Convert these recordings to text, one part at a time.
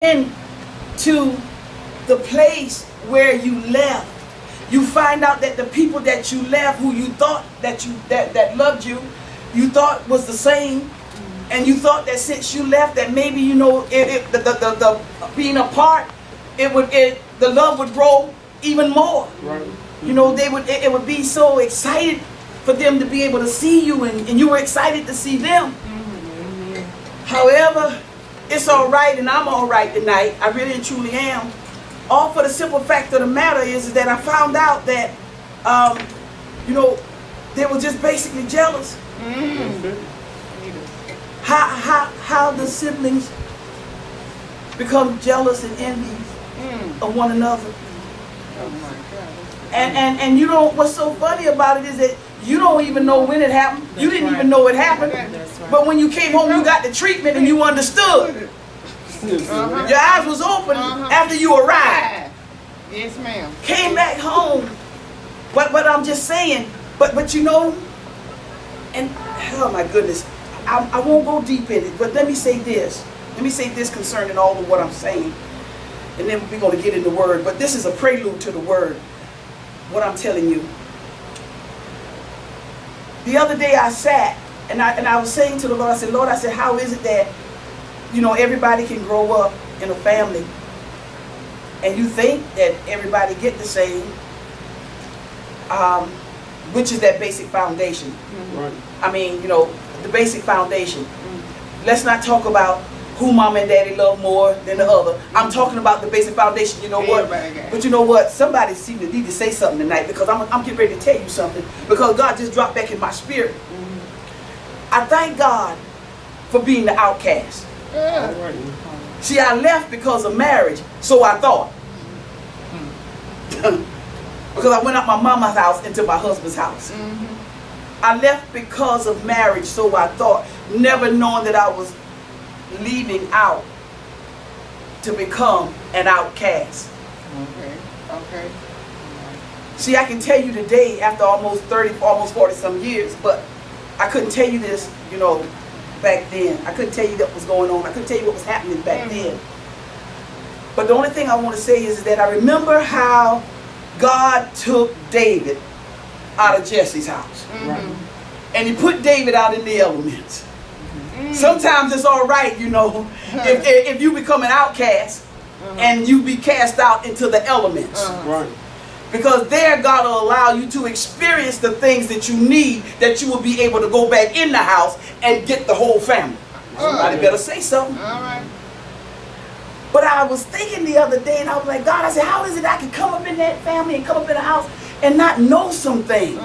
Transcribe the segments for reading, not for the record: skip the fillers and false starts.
into the place where you left, you find out that the people that you left, who you thought that loved you, you thought was the same, and you thought that since you left, that maybe the being apart, the love would grow even more. Right. You know, it would be so excited for them to be able to see you, and you were excited to see them. However, it's all right, and I'm all right tonight. I really and truly am. All for the simple fact of the matter is that I found out that, they were just basically jealous. How the siblings become jealous and envious of one another. Oh my God. And what's so funny about it is that you don't even know when it happened. You didn't even know it happened. But when you came home, you got the treatment and you understood. Your eyes was open after you arrived. Yes, ma'am. Came back home. But I'm just saying, but you know, and oh my goodness, I won't go deep in it, but let me say this. Let me say this concerning all of what I'm saying. And then we're going to get in the word. But this is a prelude to the word, what I'm telling you. The other day I sat and I was saying to the Lord, I said, Lord, how is it that, everybody can grow up in a family and you think that everybody get the same, which is that basic foundation. Right. I mean, the basic foundation. Let's not talk about who mom and daddy love more than the other. I'm talking about the basic foundation. You know what? But you know what? Somebody seemed to need to say something tonight, because I'm getting ready to tell you something, because God just dropped back in my spirit. I thank God for being the outcast. Yeah. See, I left because of marriage, so I thought. Because I went out my mama's house into my husband's house. I left because of marriage, so I thought, never knowing that I was leaving out to become an outcast. Okay. See, I can tell you today, after almost 40 some years, but I couldn't tell you this, back then. I couldn't tell you what was going on. I couldn't tell you what was happening back then. But the only thing I want to say is that I remember how God took David out of Jesse's house. And he put David out in the elements. Sometimes it's all right, if you become an outcast and you be cast out into the elements. Right. Because there God will allow you to experience the things that you need, that you will be able to go back in the house and get the whole family. Somebody better say something. All right. But I was thinking the other day, and I was like, God, I said, how is it I can come up in that family and come up in the house and not know some things?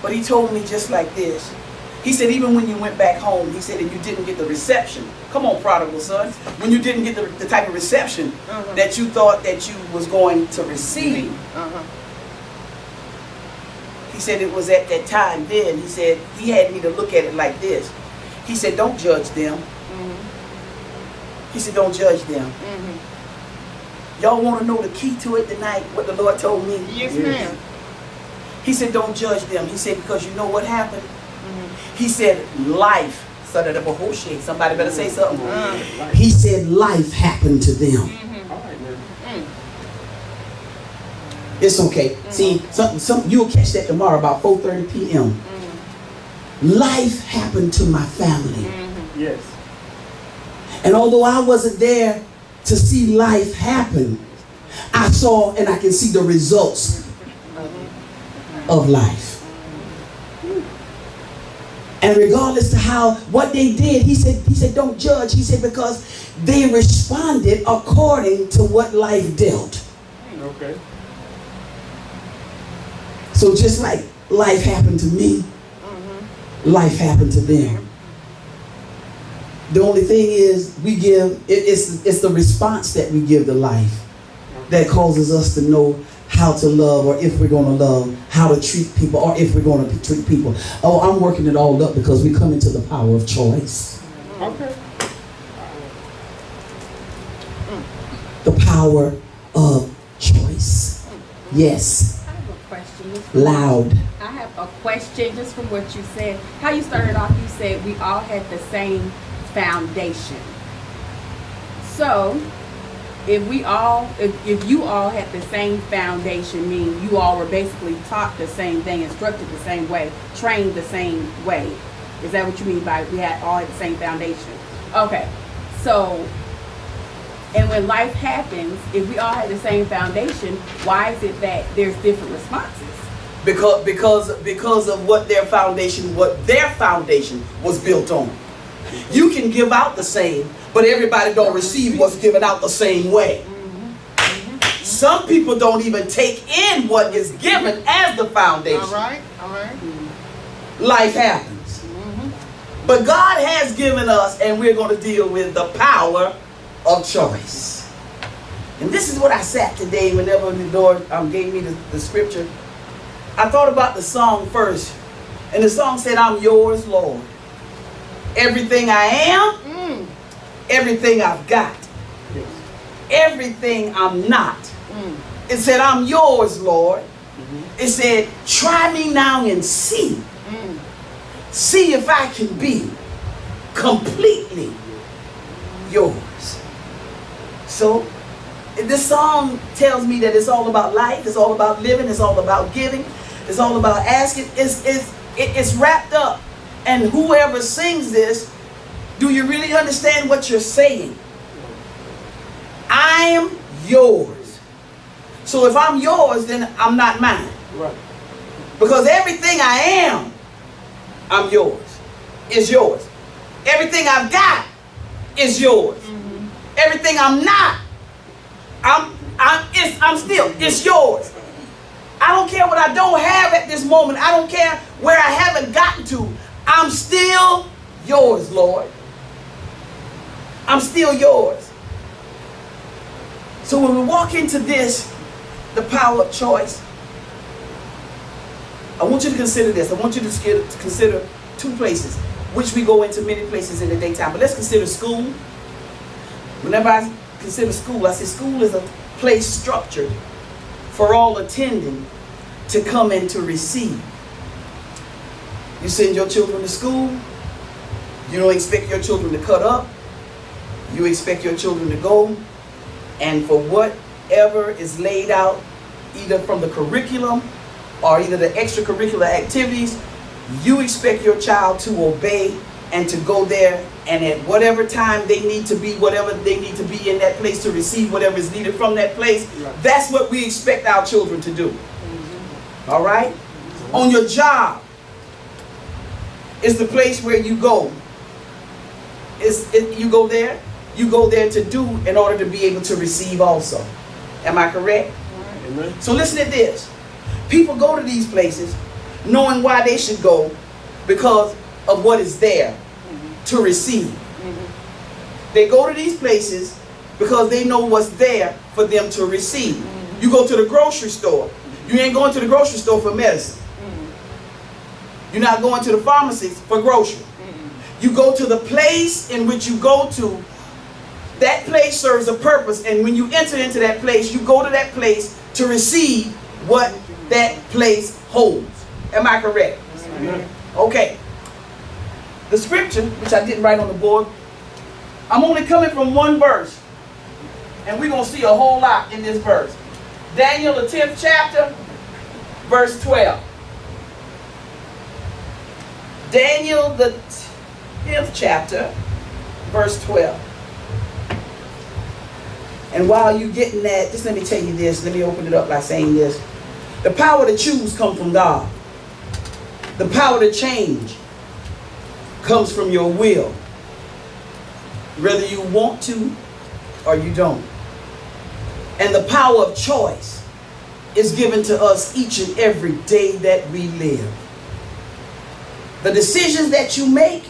But he told me just like this. He said, even when you went back home, he said, and you didn't get the reception. Come on, prodigal son. When you didn't get the type of reception that you thought that you was going to receive. He said it was at that time then. He said, he had me to look at it like this. He said, don't judge them. He said, don't judge them. Y'all want to know the key to it tonight, what the Lord told me? Yes, ma'am. He said, don't judge them. He said, because you know what happened? He said, life. Somebody better say something. He said, life happened to them. It's okay. See, you'll catch that tomorrow about 4:30 p.m. Life happened to my family. Yes. And although I wasn't there to see life happen, I saw and I can see the results of life. And regardless to what they did, he said, don't judge. He said, because they responded according to what life dealt. Okay. So just like life happened to me, life happened to them. The only thing is it's the response that we give to life that causes us to know how to love, or if we're going to love, how to treat people, or if we're going to treat people. Oh, I'm working it all up because we come into the power of choice. Okay. The power of choice. Yes. I have a question. Loud. I have a question just from what you said. How you started off, you said we all had the same foundation. So, if you all had the same foundation, meaning you all were basically taught the same thing, instructed the same way, trained the same way. Is that what you mean by we all had the same foundation? Okay. So, and when life happens, if we all had the same foundation, why is it that there's different responses? Because of what their foundation was built on. You can give out the same, but everybody don't receive what's given out the same way. Some people don't even take in what is given as the foundation. All right. Life happens. But God has given us, and we're going to deal with the power of choice. And this is what I sat today whenever the Lord gave me the scripture. I thought about the song first. And the song said, I'm yours, Lord. Everything I am, everything I've got, everything I'm not. It said, I'm yours, Lord. It said, try me now and see. See if I can be completely yours. So this song tells me that it's all about life, it's all about living, it's all about giving, it's all about asking. It's wrapped up. And whoever sings this, do you really understand what you're saying? I am yours. So if I'm yours, then I'm not mine. Right. Because everything I am, I'm yours. Is yours. Everything I've got is yours. Everything I'm not, it's yours. I don't care what I don't have at this moment. I don't care where I haven't gotten to. I'm still yours, Lord. I'm still yours. So when we walk into this, the power of choice, I want you to consider this. I want you to consider two places, which we go into many places in the daytime. But let's consider school. Whenever I consider school, I say school is a place structured for all attending to come and to receive. You send your children to school. You don't expect your children to cut up. You expect your children to go. And for whatever is laid out, either from the curriculum or either the extracurricular activities, you expect your child to obey and to go there, and at whatever time they need to be, whatever they need to be in that place to receive whatever is needed from that place. Right. That's what we expect our children to do. All right? On your job, it's the place where you go. You go there. You go there to do in order to be able to receive also. Am I correct? Amen. So listen to this. People go to these places knowing why they should go because of what is there to receive. They go to these places because they know what's there for them to receive. You go to the grocery store. You ain't going to the grocery store for medicine. You're not going to the pharmacy for grocery. You go to the place in which you go to. That place serves a purpose, and when you enter into that place, you go to that place to receive what that place holds. Am I correct? Amen. Okay. The scripture, which I didn't write on the board, I'm only coming from one verse, and we're going to see a whole lot in this verse. Daniel, the 10th chapter, verse 12. Daniel, the 10th chapter, verse 12. And while you're getting that, just let me tell you this. Let me open it up by saying this. The power to choose comes from God. The power to change comes from your will. Whether you want to or you don't. And the power of choice is given to us each and every day that we live. The decisions that you make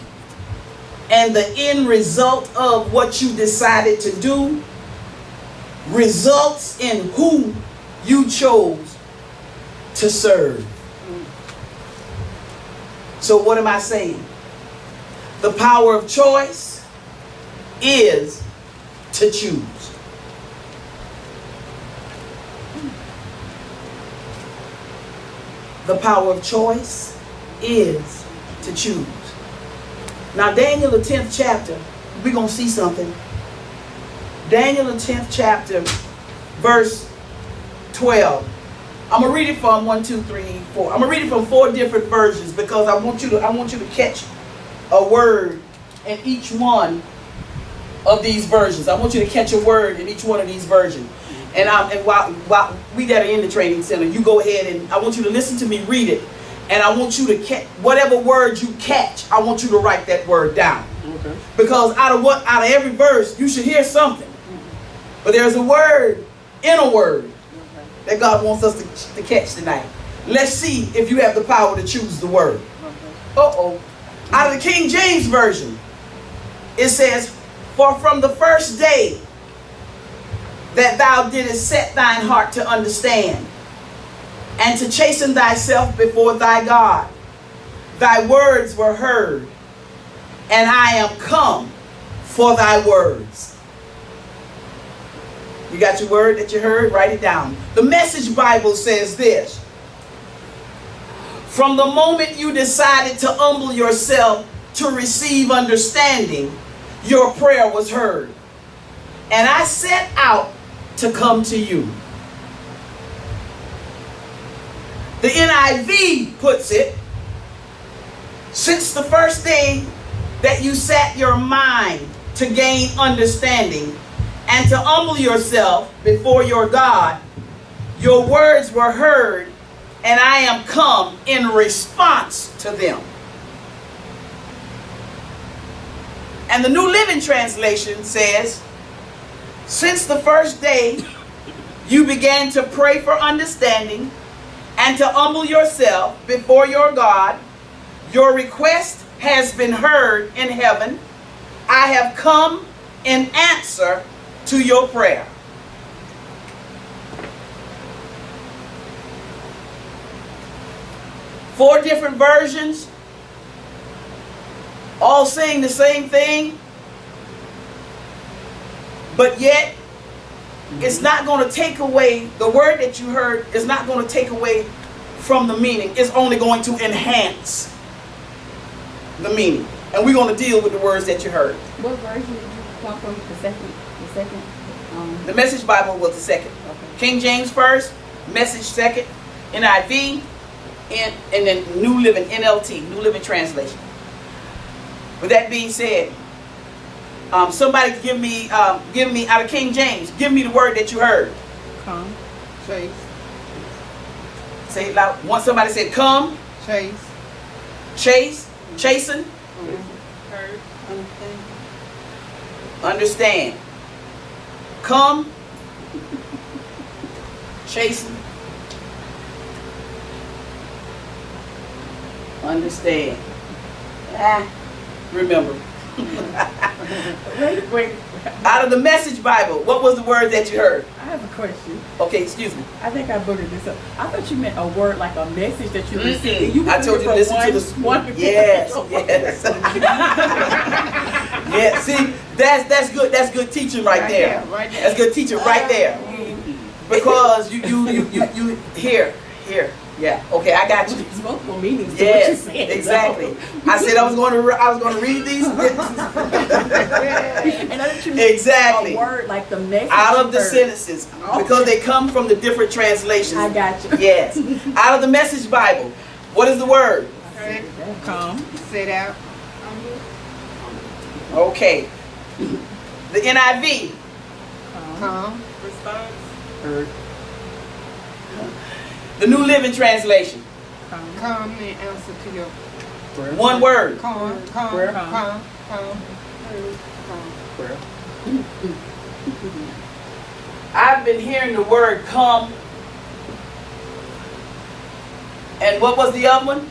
and the end result of what you decided to do results in who you chose to serve. So what am I saying? The power of choice is to choose. The power of choice is to choose. Now Daniel, the 10th chapter, we're going to see something. Daniel, the 10th chapter, verse 12. I'm going to read it from 1, 2, 3, 4. I'm going to read it from 4 different versions because I want you to catch a word in each one of these versions. I want you to catch a word in each one of these versions. And while we that are in the training center, you go ahead and I want you to listen to me read it. And I want you to catch whatever word you catch. I want you to write that word down. Okay. Because out of every verse, you should hear something. But there's a word in a word that God wants us to catch tonight. Let's see if you have the power to choose the word. Uh-oh. Out of the King James Version, it says, "For from the first day that thou didst set thine heart to understand, and to chasten thyself before thy God, thy words were heard, and I am come for thy words." You got your word that you heard? Write it down. The Message Bible says this: "From the moment you decided to humble yourself to receive understanding, your prayer was heard, and I set out to come to you." The NIV puts it, "Since the first day that you set your mind to gain understanding and to humble yourself before your God, your words were heard, and I am come in response to them." And the New Living Translation says, "Since the first day you began to pray for understanding and to humble yourself before your God, your request has been heard in heaven. I have come in answer to your prayer." Four different versions, all saying the same thing, but yet it's not going to take away, the word that you heard is not going to take away from the meaning. It's only going to enhance the meaning. And we're going to deal with the words that you heard. What version did you come from? The second. The Message Bible was the second. Okay. King James first, Message second, NIV, and then New Living, NLT, New Living Translation. With that being said, somebody give me out of King James, give me the word that you heard. Come. Chase. Say it loud. Once somebody said come, Chase. chase, chasten, Heard. understand. Come, chasten, understand. Remember. Wait. Out of the Message Bible, what was the word that you heard? I have a question. Okay, excuse me. I think I boogered this up. I thought you meant a word like a message that you Mm-mm. received. You I told you to listen to the one. yes. Yeah, see, that's good. That's good teaching right there. Right there. That's good teaching right there. Because you here. Yeah. Okay, I got you. There's multiple meanings to Yes, what you said. exactly. I said I was going to read these And I thought you meant exactly a word like the message. out of the word. sentences because they come from the different translations. I got you. Yes, out of the Message Bible. What is the word? Heard. Come. Sit out. Okay. The NIV. Come. Response. Heard. The New Living Translation. Come. Come in answer to your Prayer. One word. come. Prayer. Come. Prayer. I've been hearing the word come. And what was the other one?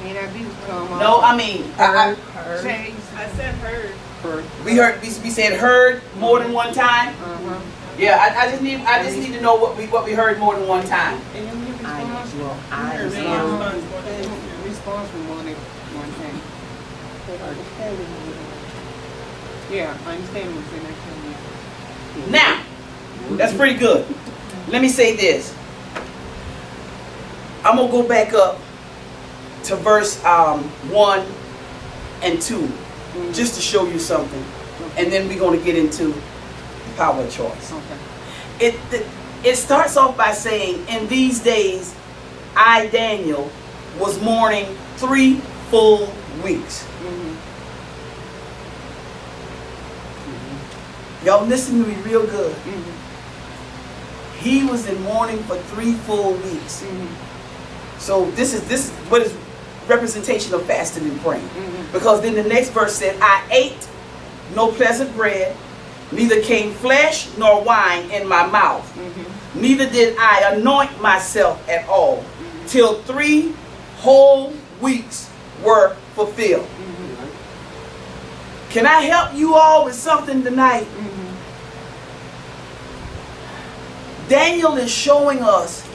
NIV come. No, I mean, Heard. Chase. I said heard. Heard. we said heard more than one time. Uh-huh. Yeah, I just need to know what we heard more than one time. And then your response? I Response from one thing. Yeah, I understand what's in that. Now, that's pretty good. Let me say this. I'm gonna go back up to verse 1 and 2 just to show you something. And then we're going to get into the power of choice. Okay. It starts off by saying, in these days, I, Daniel, was mourning 3 full weeks. Y'all listen to me real good. He was in mourning for 3 full weeks. So this is what is representation of fasting and praying. Because then the next verse said, I ate no pleasant bread, neither came flesh nor wine in my mouth. Neither did I anoint myself at all, till 3 whole weeks were fulfilled. Can I help you all with something tonight? Daniel is showing us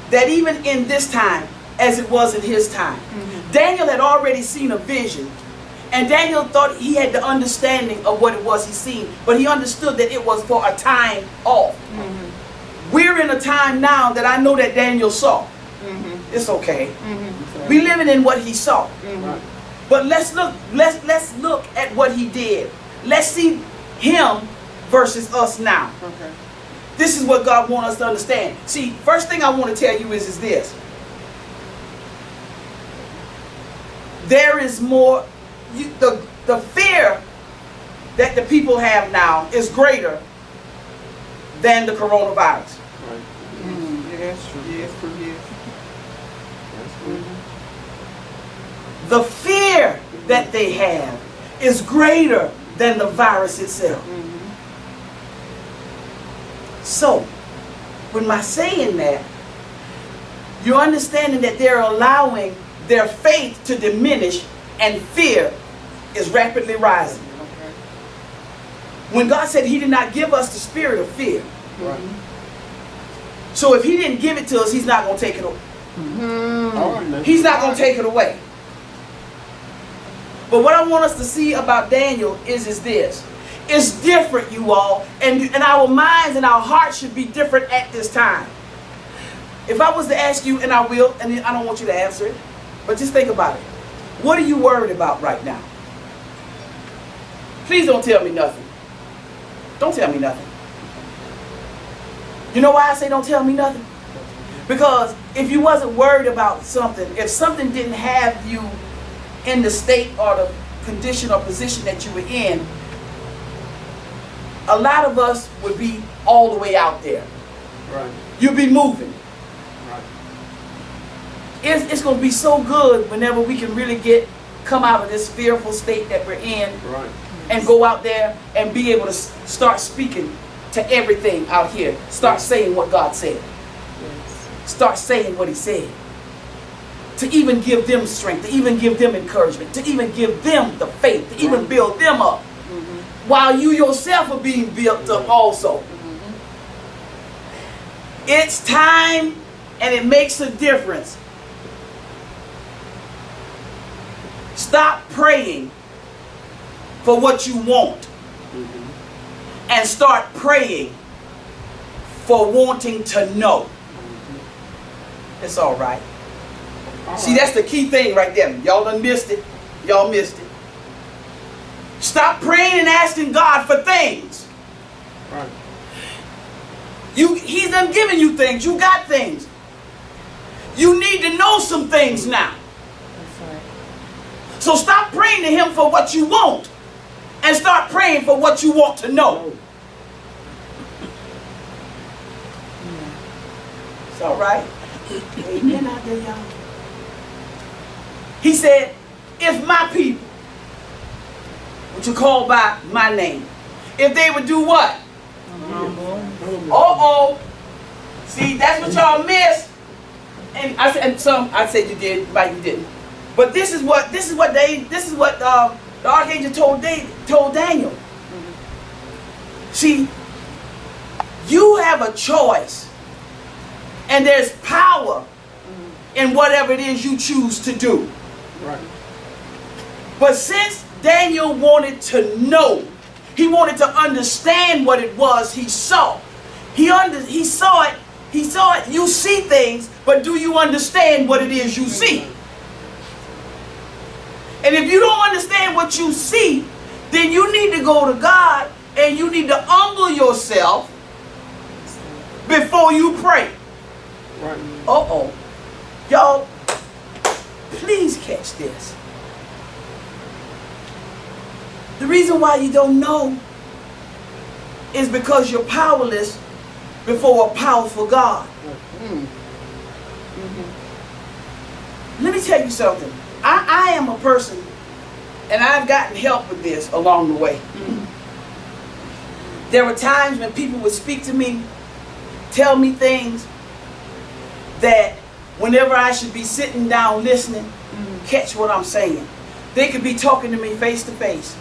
that even in this time, as it was in his time, Daniel had already seen a vision. And Daniel thought he had the understanding of what it was he seen, but he understood that it was for a time off. We're in a time now that I know that Daniel saw. It's okay. We living in what he saw. But let's look at what he did. Let's see him versus us now. Okay. This is what God wants us to understand. See, first thing I want to tell you is this. There is more, the fear that the people have now is greater than the coronavirus. Yeah, that's true. Yes, true. Yes. The fear that they have is greater than the virus itself. So, when my saying that, you're understanding that they're allowing their faith to diminish and fear is rapidly rising. Okay. When God said he did not give us the spirit of fear. Right. So if he didn't give it to us, he's not going to take it away. All right, now. He's not going to take it away. But what I want us to see about Daniel is this. It's different, you all. And our minds and our hearts should be different at this time. If I was to ask you, and I will, and I don't want you to answer it, but just think about it. What are you worried about right now? Please don't tell me nothing. Don't tell me nothing. You know why I say don't tell me nothing? Because if you wasn't worried about something, if something didn't have you in the state or the condition or position that you were in, a lot of us would be all the way out there. Right. You'd be moving. Right. It's going to be so good whenever we can really come out of this fearful state that we're in Right. and go out there and be able to start speaking to everything out here. Start saying what God said. Start saying what he said. To even give them strength, to even give them encouragement, to even give them the faith, to even build them up. While you yourself are being built up also. It's time, and it makes a difference. Stop praying for what you want and start praying for wanting to know. It's all right. See, that's the key thing right there. Y'all done missed it. Y'all missed it. Stop praying and asking God for things. Right. He's done given you things. You got things. You need to know some things now. That's right. So stop praying to him for what you want and start praying for what you want to know. It's all right. Amen out there, y'all. He said, if my people, which are called by my name, if they would do what? Uh-oh. See, that's what y'all missed. And I said, I said you did, but you didn't. But this is what the archangel told Daniel. See, you have a choice, and there's power in whatever it is you choose to do. Right. But since Daniel wanted to know, he wanted to understand what it was he saw. He saw it. You see things, but do you understand what it is you see? And if you don't understand what you see, then you need to go to God and you need to humble yourself before you pray. Right. Uh-oh. Y'all, please catch this. The reason why you don't know is because you're powerless before a powerful God. Let me tell you something. I am a person, and I've gotten help with this along the way. There were times when people would speak to me, tell me things that whenever I should be sitting down listening, catch what I'm saying. They could be talking to me face to face.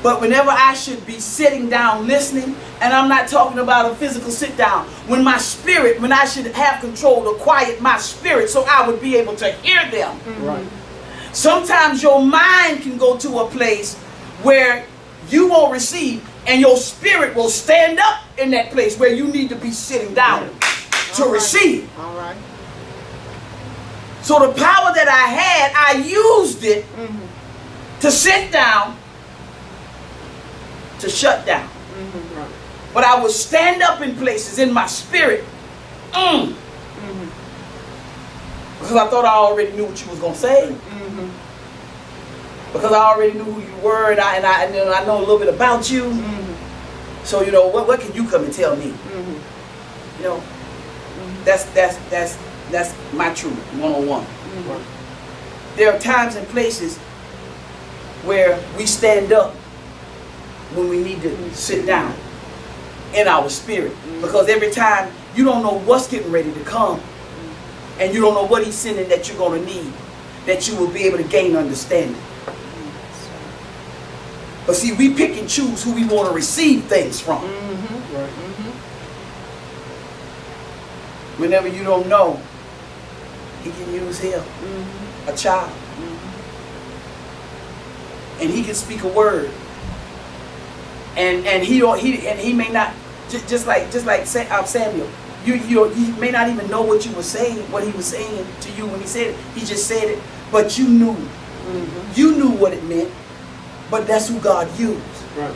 But whenever I should be sitting down listening, and I'm not talking about a physical sit down, when my spirit, when I should have control to quiet my spirit so I would be able to hear them. Right. Sometimes your mind can go to a place where you won't receive, and your spirit will stand up in that place where you need to be sitting down to receive. All right. So the power that I had, I used it to sit down, to shut down. Right. But I would stand up in places in my spirit. Because I thought I already knew what you was going to say. Because I already knew who you were, and I know a little bit about you. So, you know, what can you come and tell me? You know, that's my truth, 101. Right. There are times and places where we stand up when we need to sit down in our spirit. Because every time you don't know what's getting ready to come, and you don't know what he's sending that you're going to need, that you will be able to gain understanding. But see, we pick and choose who we want to receive things from. Right. Whenever you don't know, he can use him, a child. And he can speak a word. And he may not, just like Samuel, you may not even know what you were saying, what he was saying to you when he said it. He just said it, but you knew. You knew what it meant, but that's who God used. Right.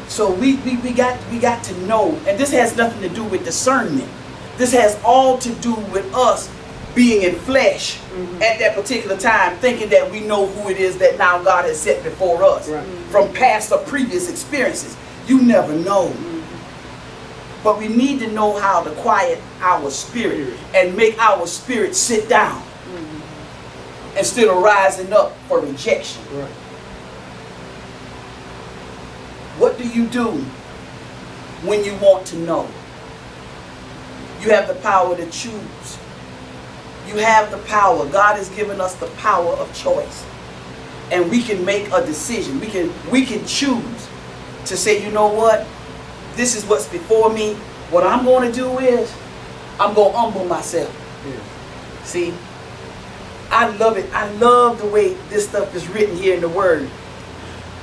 So we got to know, and this has nothing to do with discernment. This has all to do with us being in flesh at that particular time, thinking that we know who it is that now God has set before us from past or previous experiences. You never know. But we need to know how to quiet our spirit and make our spirit sit down instead of rising up for rejection. Right. What do you do when you want to know? You have the power to choose. You have the power. God has given us the power of choice. And we can make a decision. We can choose to say, you know what? This is what's before me. What I'm going to do is I'm going to humble myself. Yeah. See? I love it. I love the way this stuff is written here in the Word.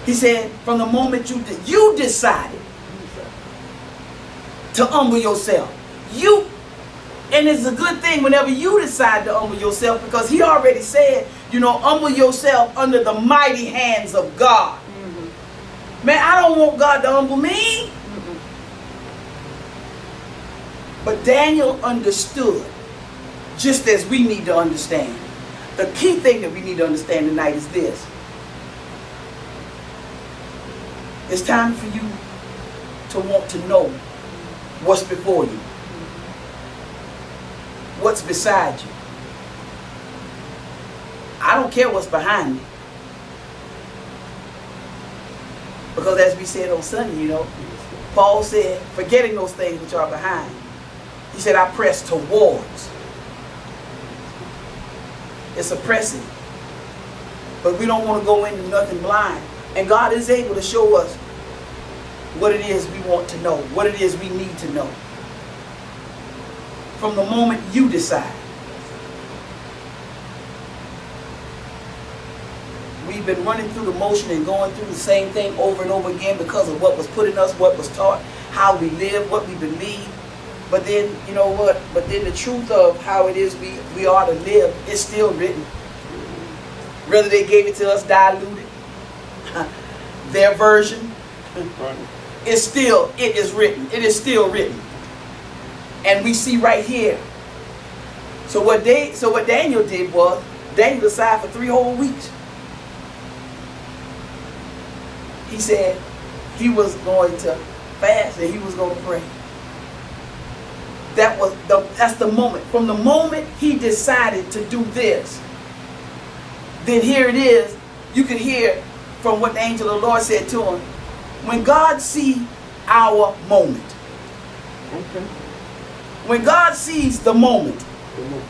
He said, from the moment you decided to humble yourself. And it's a good thing whenever you decide to humble yourself, because he already said, you know, humble yourself under the mighty hands of God. Man, I don't want God to humble me. But Daniel understood, just as we need to understand. The key thing that we need to understand tonight is this. It's time for you to want to know what's before you. What's beside you. I don't care what's behind me. Because as we said on Sunday, you know, Paul said, forgetting those things which are behind. He said, I press towards. It's a pressing. But we don't want to go into nothing blind. And God is able to show us what it is we want to know, what it is we need to know. From the moment you decide. We've been running through the motion and going through the same thing over and over again because of what was put in us, what was taught, how we live, what we believe. But then, you know what? But then the truth of how it is we ought to live is still written. Whether they gave it to us diluted, their version, Right. it is written. It is still written. And we see right here. So what Daniel did was, Daniel decided for 3 whole weeks. He said he was going to fast and he was going to pray. That's the moment. From the moment he decided to do this, then here it is. You can hear from what the angel of the Lord said to him. When God see our moment, Okay. when God sees the moment Come on.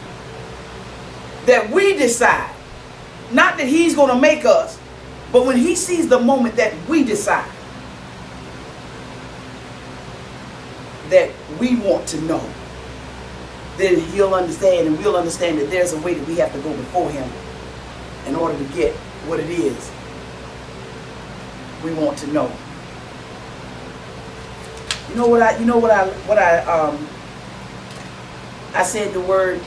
that we decide, not that he's going to make us, but when he sees the moment that we decide that we want to know, then he'll understand, and we'll understand that there's a way that we have to go before him in order to get what it is we want to know. I said the word,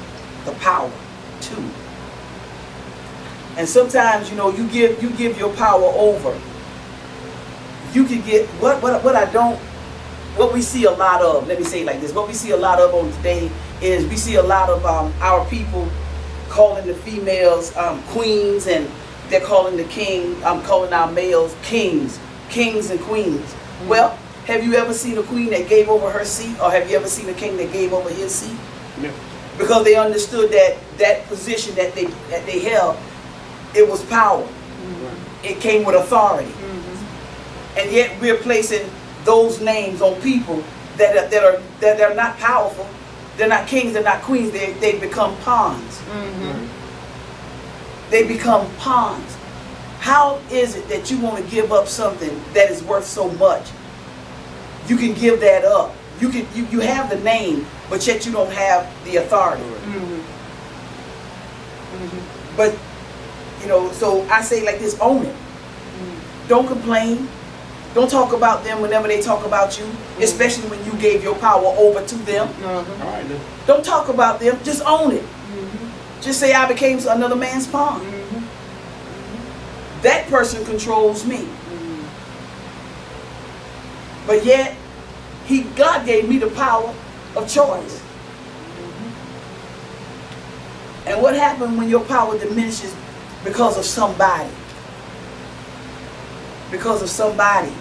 the power, too. And sometimes, you give your power over. You can get what we see a lot of, let me say it like this, what we see a lot of on today is we see a lot of our people calling the females queens, and they're calling the calling our males kings and queens. Mm-hmm. Well, have you ever seen a queen that gave over her seat, or have you ever seen a king that gave over his seat? Yeah. Because they understood that position that they held, it was power. Right. It came with authority. And yet we're placing those names on people that are not powerful. They're not kings, they're not queens, they become pawns. Right. They become pawns. How is it that you want to give up something that is worth so much? You can give that up. You have the name, but yet you don't have the authority. But so I say like this: own it. Don't complain. Don't talk about them whenever they talk about you, especially when you gave your power over to them. All right then. Don't talk about them. Just own it. Just say, I became another man's pawn. That person controls me. But yet, God gave me the power of choice. And what happens when your power diminishes because of somebody? Because of somebody.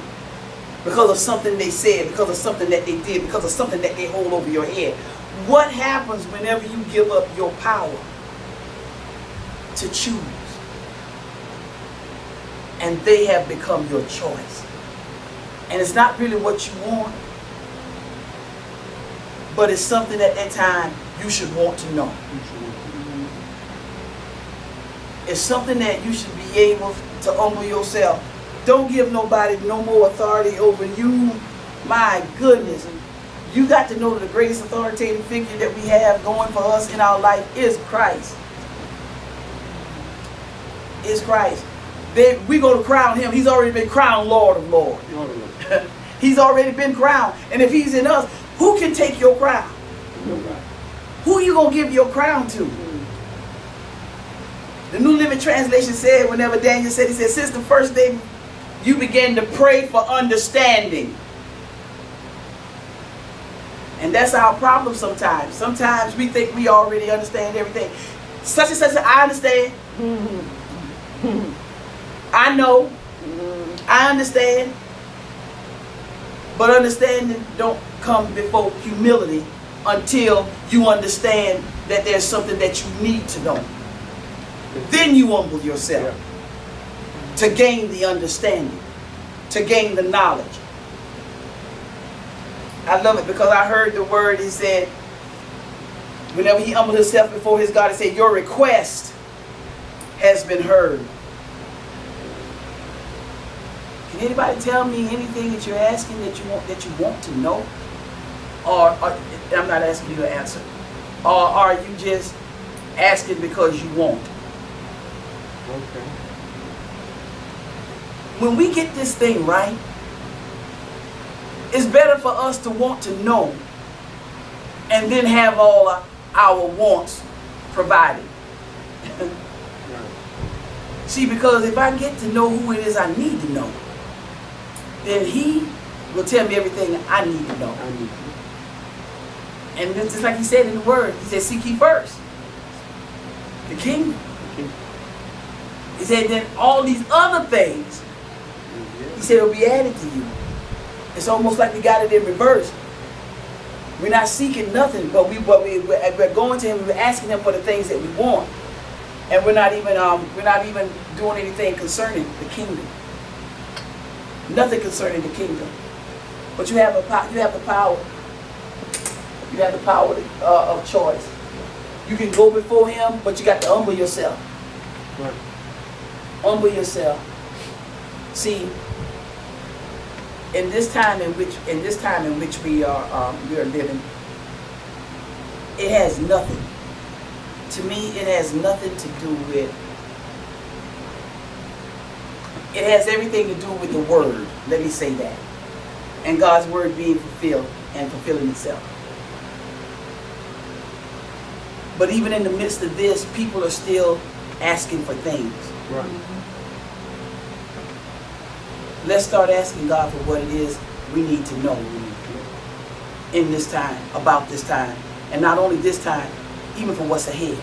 Because of something they said, because of something that they did, because of something that they hold over your head. What happens whenever you give up your power to choose? And they have become your choice. And it's not really what you want, but it's something at that time you should want to know. It's something that you should be able to humble yourself. Don't give nobody no more authority over you. My goodness. You got to know that the greatest authoritative figure that we have going for us in our life is Christ. Is Christ. We go to crown him. He's already been crowned Lord of Lords. He's already been crowned. And if he's in us, who can take your crown? Nobody. Who are you going to give your crown to? The New Living Translation said, whenever Daniel said, he said, since the first day you began to pray for understanding. And that's our problem sometimes. Sometimes we think we already understand everything. Such and such, I understand. I know. I understand. But understanding don't come before humility until you understand that there's something that you need to know. Then you humble yourself to gain the understanding, to gain the knowledge. I love it because I heard the word, he said, whenever he humbled himself before his God, he said, your request has been heard. Can anybody tell me anything that you're asking that you want to know? Or I'm not asking you to answer. Or are you just asking because you want? Okay. When we get this thing right, it's better for us to want to know and then have all our wants provided. Right. See, because if I get to know who it is I need to know, then he will tell me everything I need to know. I need And it's just like he said in the word, he said, seek ye first the kingdom. you. He said, then all these other things, he said, will be added to you. It's almost like we got it in reverse. We're not seeking nothing, but we're going to him, we're asking him for the things that we want. And we're not even doing anything concerning the kingdom. Nothing concerning the kingdom. But you have the power. You have the power of choice. You can go before him, but you got to humble yourself. Right. Humble yourself. See, in this time in which we are living, it has nothing. To me, it has nothing to do with. It has everything to do with the word. Let me say that, and God's word being fulfilled and fulfilling itself. But even in the midst of this, people are still asking for things. Right. Let's start asking God for what it is we need to know in this time, about this time. And not only this time, even for what's ahead.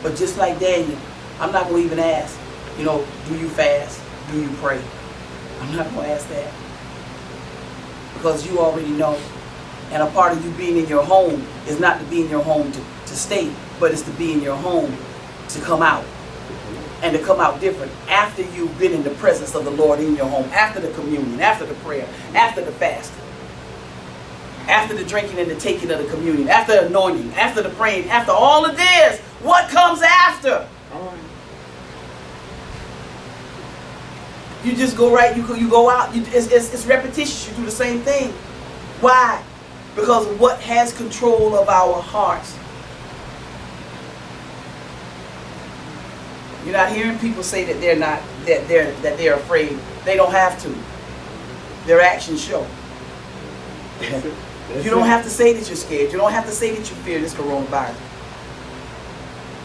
But just like Daniel, I'm not going to even ask, do you fast? Do you pray? I'm not going to ask that. Because you already know. And a part of you being in your home is not to be in your home to stay, but it's to be in your home to come out. And to come out different after you've been in the presence of the Lord in your home, after the communion, after the prayer, after the fasting, after the drinking and the taking of the communion, after the anointing, after the praying, after all of this, what comes after? All right. You just go right, you go out, it's repetitious, you do the same thing. Why? Because what has control of our hearts? You're not hearing people say that they're afraid. They don't have to. Their actions show. That's You don't it. have to say that you're scared. You don't have to say that you fear this coronavirus.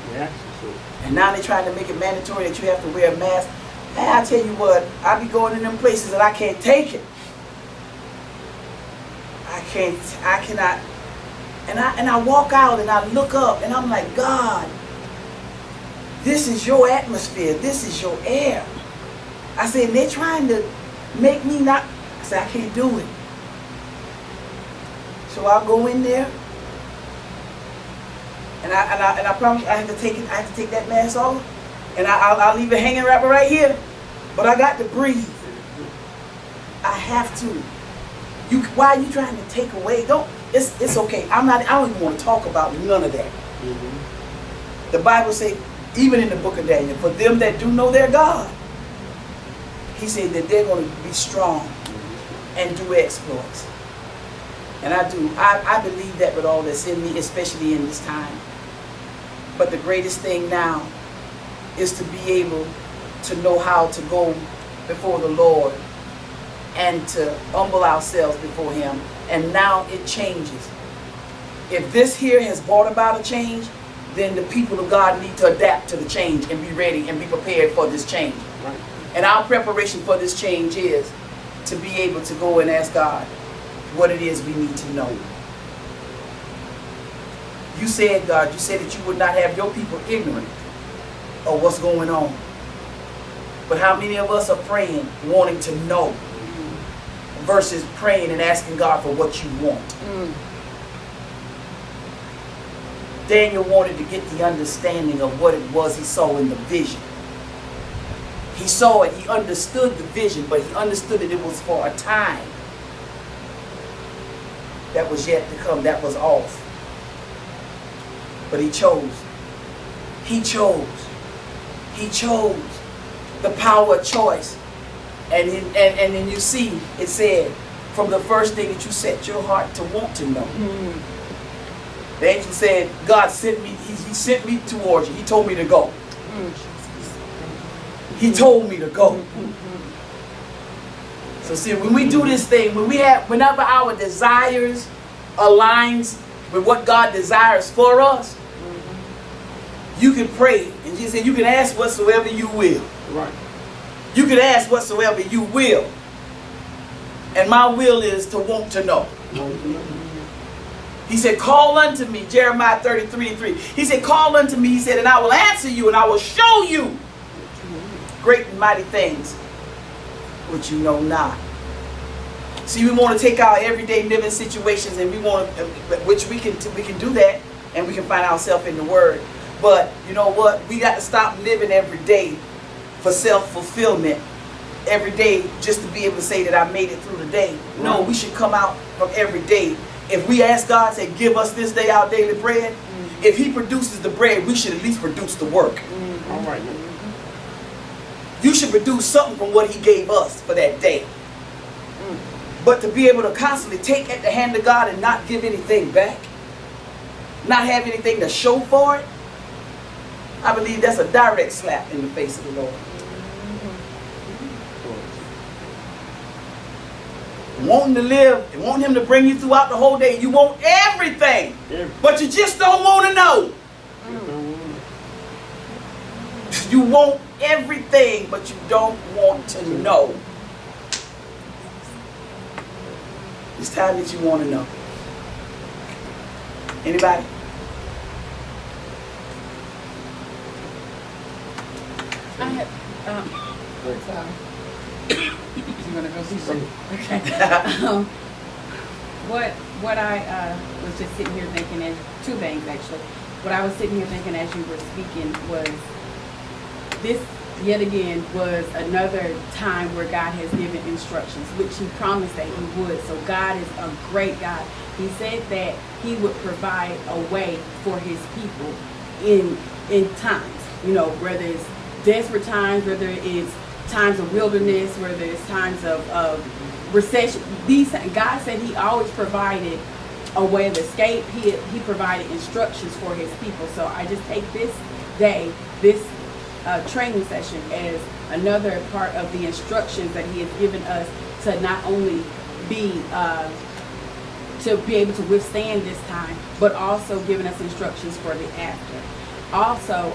The action show. And now they're trying to make it mandatory that you have to wear a mask. Man, I tell you what, I be going in them places and I can't take it. I cannot. And I walk out and I look up and I'm like, God, this is your atmosphere. This is your air. I said, and they're trying to make me not. I said, I can't do it. So I'll go in there, and I promise you, I have to take it. I have to take that mask off, and I'll leave it hanging right here. But I got to breathe. I have to. Why are you trying to take away? It's okay. I don't even want to talk about none of that. Mm-hmm. The Bible says, even in the book of Daniel, for them that do know their God, he said that they're going to be strong and do exploits. And I do. I believe that with all that's in me, especially in this time. But the greatest thing now is to be able to know how to go before the Lord and to humble ourselves before him. And now it changes. If this here has brought about a change, then the people of God need to adapt to the change and be ready and be prepared for this change. Right. And our preparation for this change is to be able to go and ask God what it is we need to know. You said, God, you said that you would not have your people ignorant of what's going on. But how many of us are praying, wanting to know, versus praying and asking God for what you want? Daniel wanted to get the understanding of what it was he saw in the vision. He saw it, he understood the vision, but he understood that it was for a time that was yet to come, that was off. But he chose. He chose. He chose the power of choice. And then you see, it said, from the first day that you set your heart to want to know. The angel said, God sent me, he sent me towards you. He told me to go. He told me to go. So see, when we do this thing, whenever our desires aligns with what God desires for us, you can pray, and Jesus said, you can ask whatsoever you will. Right. You can ask whatsoever you will. And my will is to want to know. He said, call unto me, Jeremiah 33:3. He said, call unto me, he said, and I will answer you, and I will show you great and mighty things which you know not. See, we want to take our everyday living situations, and we want to, which we can do that, and we can find ourselves in the Word. But you know what? We got to stop living every day for self-fulfillment. Every day just to be able to say that I made it through the day. No, we should come out from every day. If we ask God, say, give us this day our daily bread, if He produces the bread, we should at least produce the work. All right. You should produce something from what He gave us for that day. But to be able to constantly take at the hand of God and not give anything back, not have anything to show for it, I believe that's a direct slap in the face of the Lord. Wanting to live and want Him to bring you throughout the whole day. You want everything, but you just don't want to know. You want everything, but you don't want to know. It's time that you want to know. Anybody? I have, sorry. You want to go see some? Okay. What I was just sitting here thinking, as two things actually. What I was sitting here thinking as you were speaking was, this yet again was another time where God has given instructions, which He promised that He would. So God is a great God. He said that He would provide a way for His people in times, you know, whether it's desperate times, whether it's times of wilderness, whether it's times of recession. God said He always provided a way of escape. He provided instructions for His people. So I just take this day, this training session, as another part of the instructions that He has given us to not only be able to withstand this time, but also giving us instructions for the after. Also,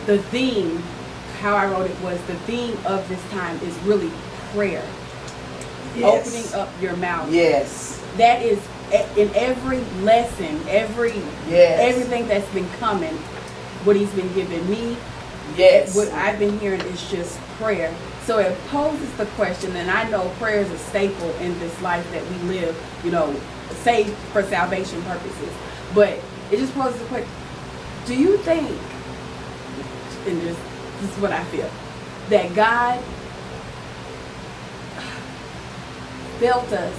the theme, how I wrote it was, the theme of this time is really prayer. Yes. Opening up your mouth. Yes. That is in every lesson, everything that's been coming, what He's been giving me, Yes. what I've been hearing is just prayer. So it poses the question, and I know prayer is a staple in this life that we live, you know, saved for salvation purposes. But it just poses the question, do you think, and this is what I feel, that God felt us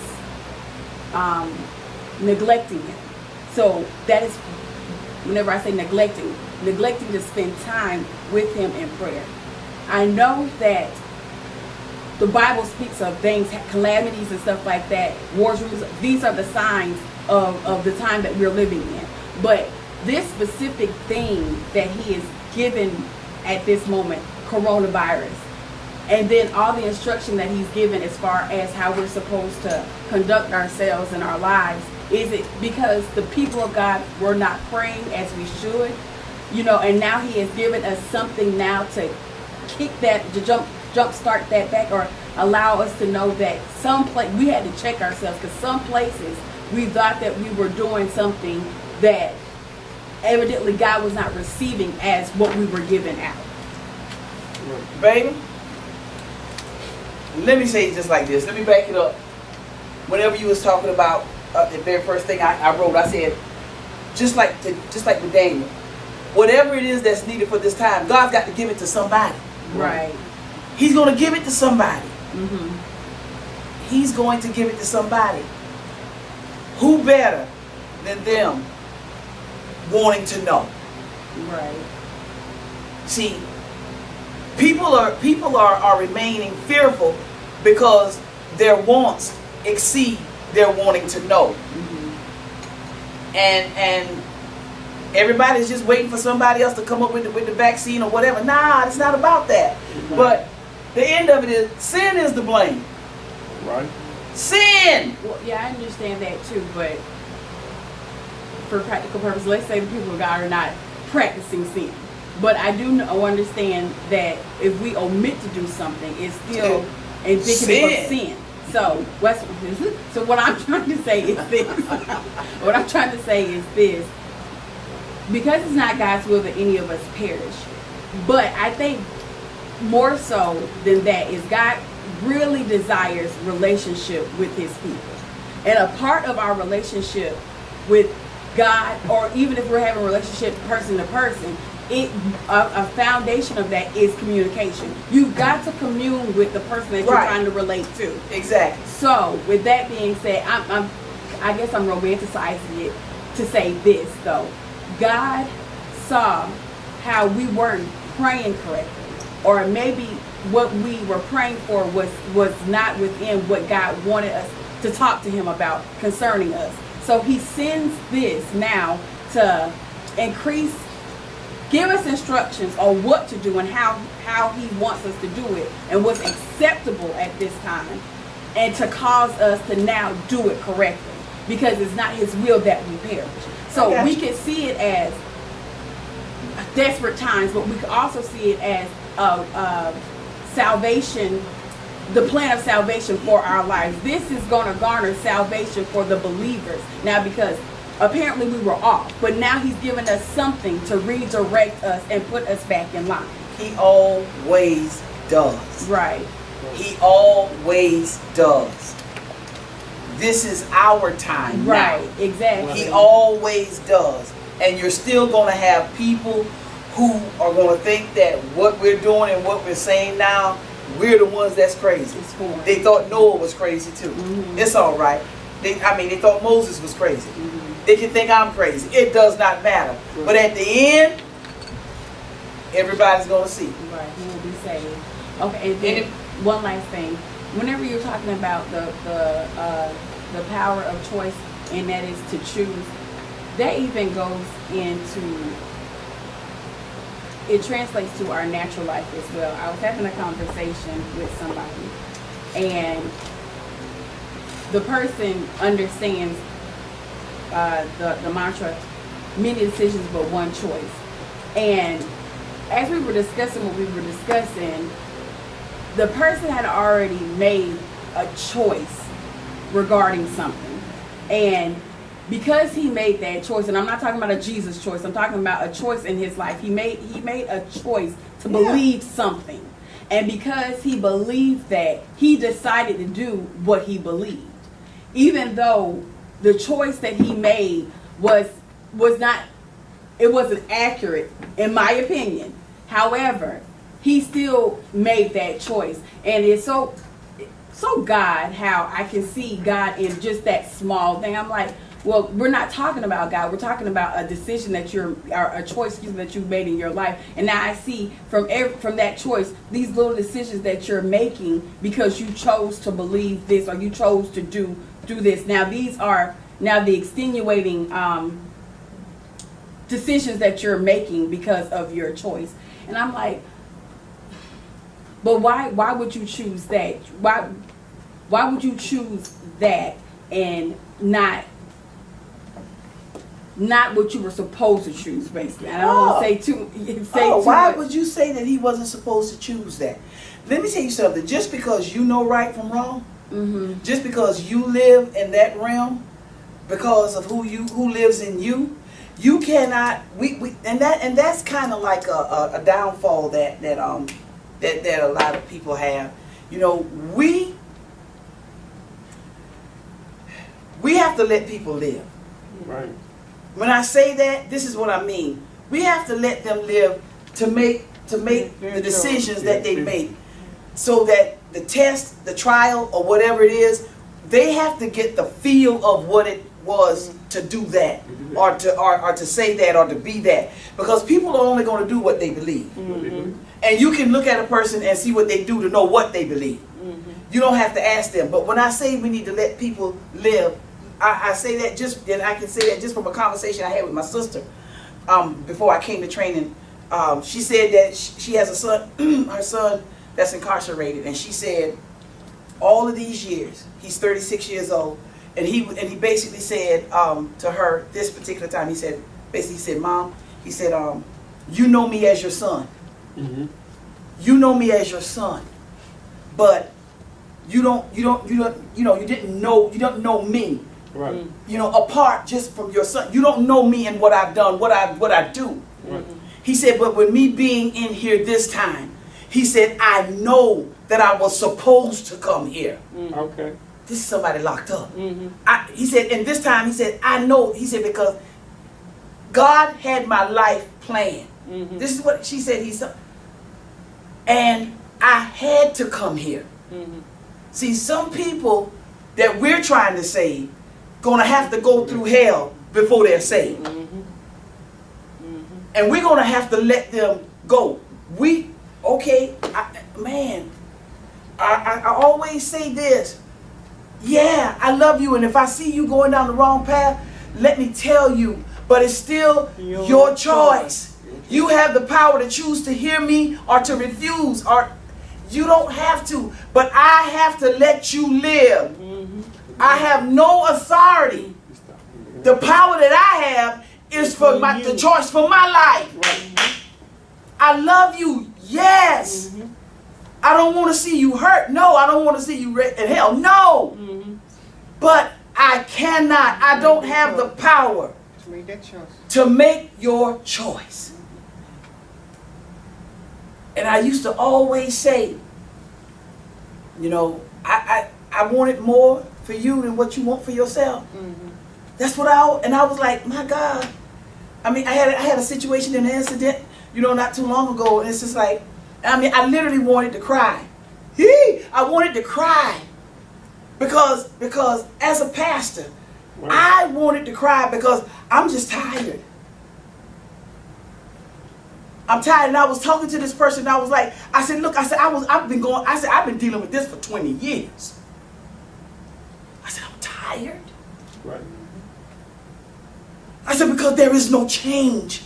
neglecting Him? So that is, whenever I say neglecting to spend time with Him in prayer. I know that the Bible speaks of things, calamities and stuff like that, wars, rumors. These are the signs of the time that we're living in. But this specific thing that He is given at this moment, coronavirus, and then all the instruction that He's given as far as how we're supposed to conduct ourselves in our lives, is it because the people of God were not praying as we should? You know, and now He has given us something now to kick that, to jump start that back, or allow us to know that we had to check ourselves, because some places we thought that we were doing something that evidently God was not receiving as what we were giving out. Baby, let me say it just like this. Let me back it up. Whenever you was talking about the very first thing I wrote, I said, just like with Daniel, whatever it is that's needed for this time, God's got to give it to somebody. Right. He's going to give it to somebody. Mm-hmm. He's going to give it to somebody. Who better than them wanting to know? Right. See, people are remaining fearful because their wants exceed their wanting to know. Mm-hmm. And everybody's just waiting for somebody else to come up with the vaccine or whatever. Nah, it's not about that. Mm-hmm. But the end of it is, sin is to blame. Right. Sin! Well, yeah, I understand that too, but for practical purposes, let's say the people of God are not practicing sin. But I do understand that if we omit to do something, it's still indicative of sin. So what I'm trying to say is this. What I'm trying to say is this. Because it's not God's will that any of us perish. But I think more so than that is God really desires relationship with his people. And a part of our relationship with God, or even if we're having a relationship person to person, a foundation of that is communication. You've got to commune with the person that you're trying to relate to. Exactly. So, with that being said, I guess I'm romanticizing it to say this though. God saw how we weren't praying correctly, or maybe what we were praying for was not within what God wanted us to talk to him about concerning us. So he sends this now to give us instructions on what to do and how he wants us to do it and what's acceptable at this time, and to cause us to now do it correctly, because it's not his will that we perish. So we can see it as desperate times, but we can also see it as salvation, the plan of salvation for our lives. This is going to garner salvation for the believers now, because apparently we were off, but now he's given us something to redirect us and put us back in line. He always does. Right. He always does. This is our time Right, now. exactly. He always does. And you're still going to have people who are going to think that what we're doing and what we're saying now, we're the ones that's crazy. It's foreign. They thought Noah was crazy too. Mhm. It's all right. They thought Moses was crazy. Mhm. They can think I'm crazy. It does not matter. But at the end, everybody's going to see. Right, he will be saved. Okay, and then one last thing. Whenever you're talking about the power of choice, and that is to choose, that even goes into, it translates to our natural life as well. I was having a conversation with somebody, and the person understands the mantra, many decisions but one choice. And as we were discussing what we were discussing, the person had already made a choice regarding something. And because he made that choice, and I'm not talking about a Jesus choice, I'm talking about a choice in his life. He made a choice to believe something. And because he believed that, he decided to do what he believed. Even though the choice that he made was not, it wasn't accurate, in my opinion. However, he still made that choice. And it's so God, how I can see God in just that small thing. I'm like, well, we're not talking about God. We're talking about a decision that a choice that you've made in your life. And now I see from that choice, these little decisions that you're making because you chose to believe this, or you chose to do this. Now these are the extenuating decisions that you're making because of your choice. And I'm like, but why would you choose that? Why would you choose that and not what you were supposed to choose, basically? I don't want to say too why much. would you say that he wasn't supposed to choose that? Let me tell you something. Just because you know right from wrong, Mm-hmm. just because you live in that realm, because of who lives in you, you cannot. And that's kind of like a downfall that a lot of people have. You know, we have to let people live. Right. When I say that, this is what I mean. We have to let them live to make the decisions that they make, so that the test, the trial, or whatever it is, they have to get the feel of what it was to do that, or to say that, or to be that. Because people are only going to do what they believe. Mm-hmm. And you can look at a person and see what they do to know what they believe. Mm-hmm. You don't have to ask them. But when I say we need to let people live, I say that and I can say that just from a conversation I had with my sister before I came to training. She said that she has a son, her son that's incarcerated, and she said all of these years, he's 36 years old, And he basically said to her this particular time, he said, Mom, he said, you know me as your son. Mm-hmm. You know me as your son, but you don't know me. Right. Apart just from your son. You don't know me and what I've done, what I do. Right. He said, but with me being in here this time, he said, I know that I was supposed to come here. Okay. This is somebody locked up. Mm-hmm. He said, and this time he said, I know. He said, because God had my life planned. Mm-hmm. This is what she said. And I had to come here. Mm-hmm. See, some people that we're trying to save gonna have to go through hell before they're saved. Mm-hmm. And we're gonna have to let them go. I always say this. Yeah, I love you, and if I see you going down the wrong path, let me tell you, but it's still your choice. You have the power to choose to hear me or to refuse, or you don't have to, but I have to let you live. I have no authority. The power that I have is for the choice for my life. I love you, yes. I don't want to see you hurt. No, I don't want to see you in hell. No. But I don't have the power To make that choice. to make your choice. And I used to always say, I wanted more for you than what you want for yourself. That's what I was like, my God. I mean, I had a situation in an incident, not too long ago, and it's just like, I literally wanted to cry. I wanted to cry because as a pastor, I wanted to cry because I'm just tired. I'm tired, and I was talking to this person, and I was like, I said, look, I've been dealing with this for 20 years. I said, I'm tired. Right. I said, because there is no change.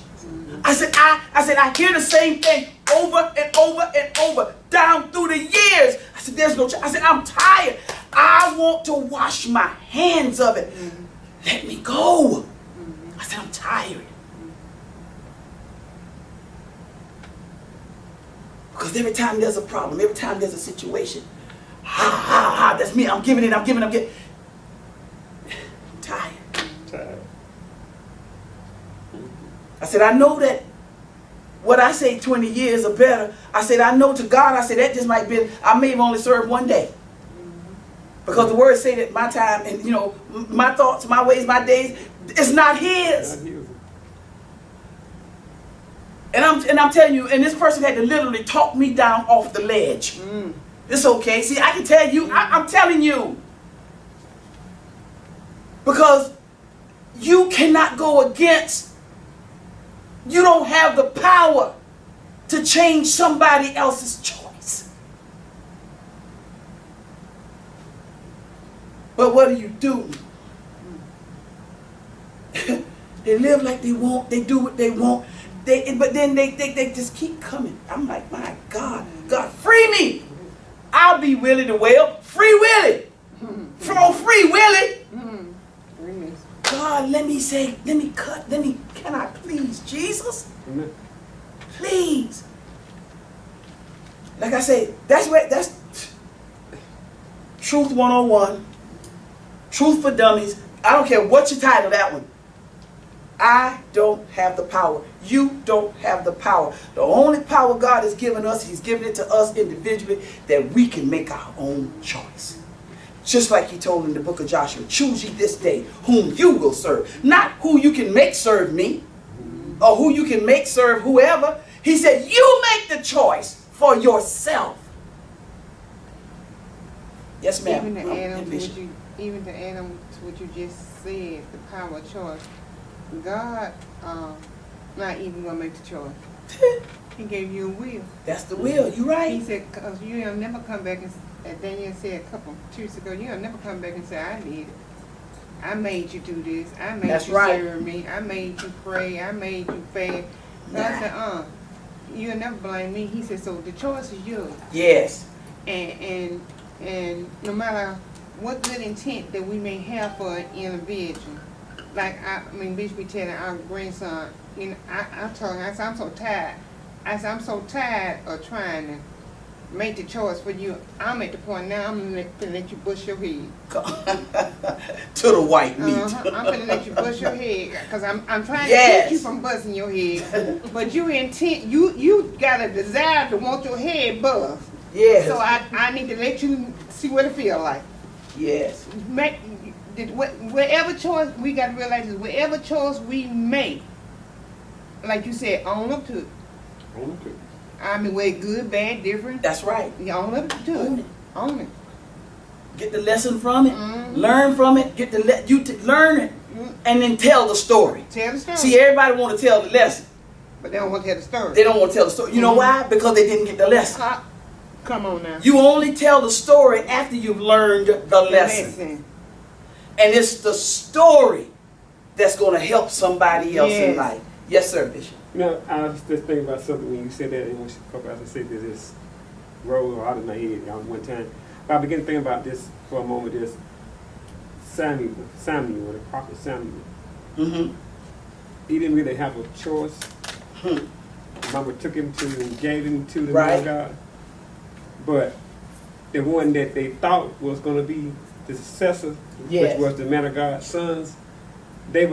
I said, I hear the same thing over and over and over down through the years. I said, there's no change. I said, I'm tired. I want to wash my hands of it. Let me go. I said, I'm tired. Because every time there's a problem, every time there's a situation, that's me. I'm giving. I'm tired. Tired. I said, I know that what I say 20 years or better, I said, I know to God, I said, that just might be, I may have only served one day. Because the words say that my time and, my thoughts, my ways, my days, it's not his. Not his. And I'm telling you, and this person had to literally talk me down off the ledge. It's okay. See, I can tell you, I'm telling you. Because you cannot go against. You don't have the power to change somebody else's choice. But what do? They live like they want. They do what they want. But then they just keep coming. I'm like, my God, free me. I'll be Willie the Whale. Free Willie. From Free Willie. God, can I please, Jesus? Amen. Please. Like I said, that's Truth 101. Truth for Dummies. I don't care what you title that one. I don't have the power. You don't have the power. The only power God has given us, He's given it to us individually, that we can make our own choice. Just like He told in the book of Joshua, choose ye this day whom you will serve. Not who you can make serve me, or who you can make serve whoever. He said, you make the choice for yourself. Yes, ma'am. Even to add on to what you just said, the power of choice. God not even gonna make the choice. He gave you a will. That's the will. You right. He said, cause you'll never come back and, as Daniel said a couple Tuesdays ago, you'll never come back and say, I did it. I made you do this. I made That's you right. serve me. I made you pray. I made you fast. God said, you'll never blame me. He said, so the choice is yours. Yes. And no matter what good intent that we may have for an individual. Like, Bishop be telling our grandson, you know, I told him, I said, I'm so tired. I said, I'm so tired of trying to make the choice for you. I'm at the point now, I'm gonna let you bust your head. To the white meat. I'm gonna let you bust your head, cause I'm trying Yes. to keep you from busting your head. But you got a desire to want your head bust. Yes. So I need to let you see what it feel like. Yes. Whatever choice, we got to realize is whatever choice we make, like you said, own up to it. Whether good, bad, different, That's right. you own up to Own it. it. Own it. Get the lesson from it. Mhm. Learn from it. Learn it, Mhm. and then tell the story. Tell the story. See, everybody want to tell the lesson. But they don't want to tell the story. They don't want to tell the story. You know Mhm. why? Because they didn't get the lesson. Come on now. You only tell the story after you've learned the lesson. And it's the story that's going to help somebody else in Yes. life. Yes, sir, Bishop. You know, I was just thinking about something when you said that, and when I said this, just rolled out of my head one time. But I began to think about this for a moment. This Samuel, the prophet Samuel. Mm-hmm. He didn't really have a choice. Hmm. Mama took him to and gave him to the Right. man of God. But the one that they thought was going to be the successor, Yes. which was the man of God's sons, they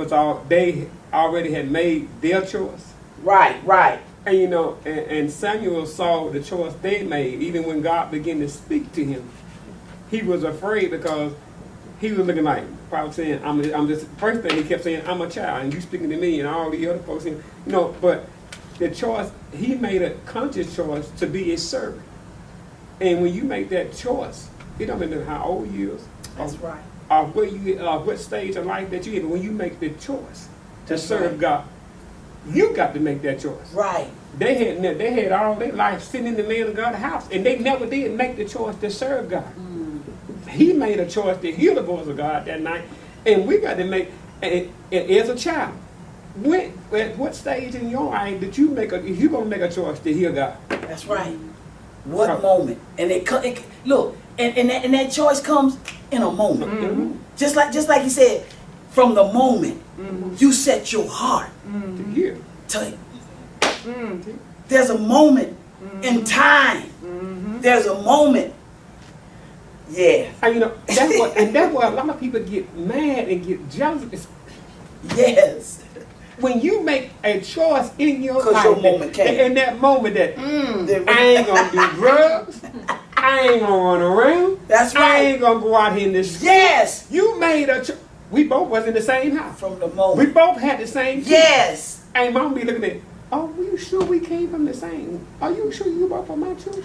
already had made their choice. Right, right. And you know, and Samuel saw the choice they made. Even when God began to speak to him, he was afraid because he was looking like, probably saying, I'm just, first thing he kept saying, I'm a child, and you speaking to me, and all the other folks, saying, you know, but the choice, he made a conscious choice to be a servant. And when you make that choice, it don't matter how old you is, That's right. or what stage of life that you're in, but when you make the choice to That's serve right. God, you got to make that choice. Right. They had all their life sitting in the man of God's house, and they never did make the choice to serve God. He made a choice to hear the voice of God that night, and we got to make. And as a child, at what stage in your life did you make if you're gonna make a choice to hear God? That's right. What Right. moment? And look, and that choice comes in a moment. Mm-hmm. Just like you said, from the moment you set your heart To hear. to. There's a moment in time. There's a moment. Yeah. And you know that's why a lot of people get mad and get jealous. It's Yes. when you make a choice in your 'Cause life, your moment came. in that moment that There- I ain't gonna do drugs, I ain't gonna run around, That's I right. ain't gonna go out here in this. Yes. You made a choice. We both was in the same house. From the We moment. both had the same. Yes. And mom be looking at, oh, you sure we came from the same? Are you sure you both from my church?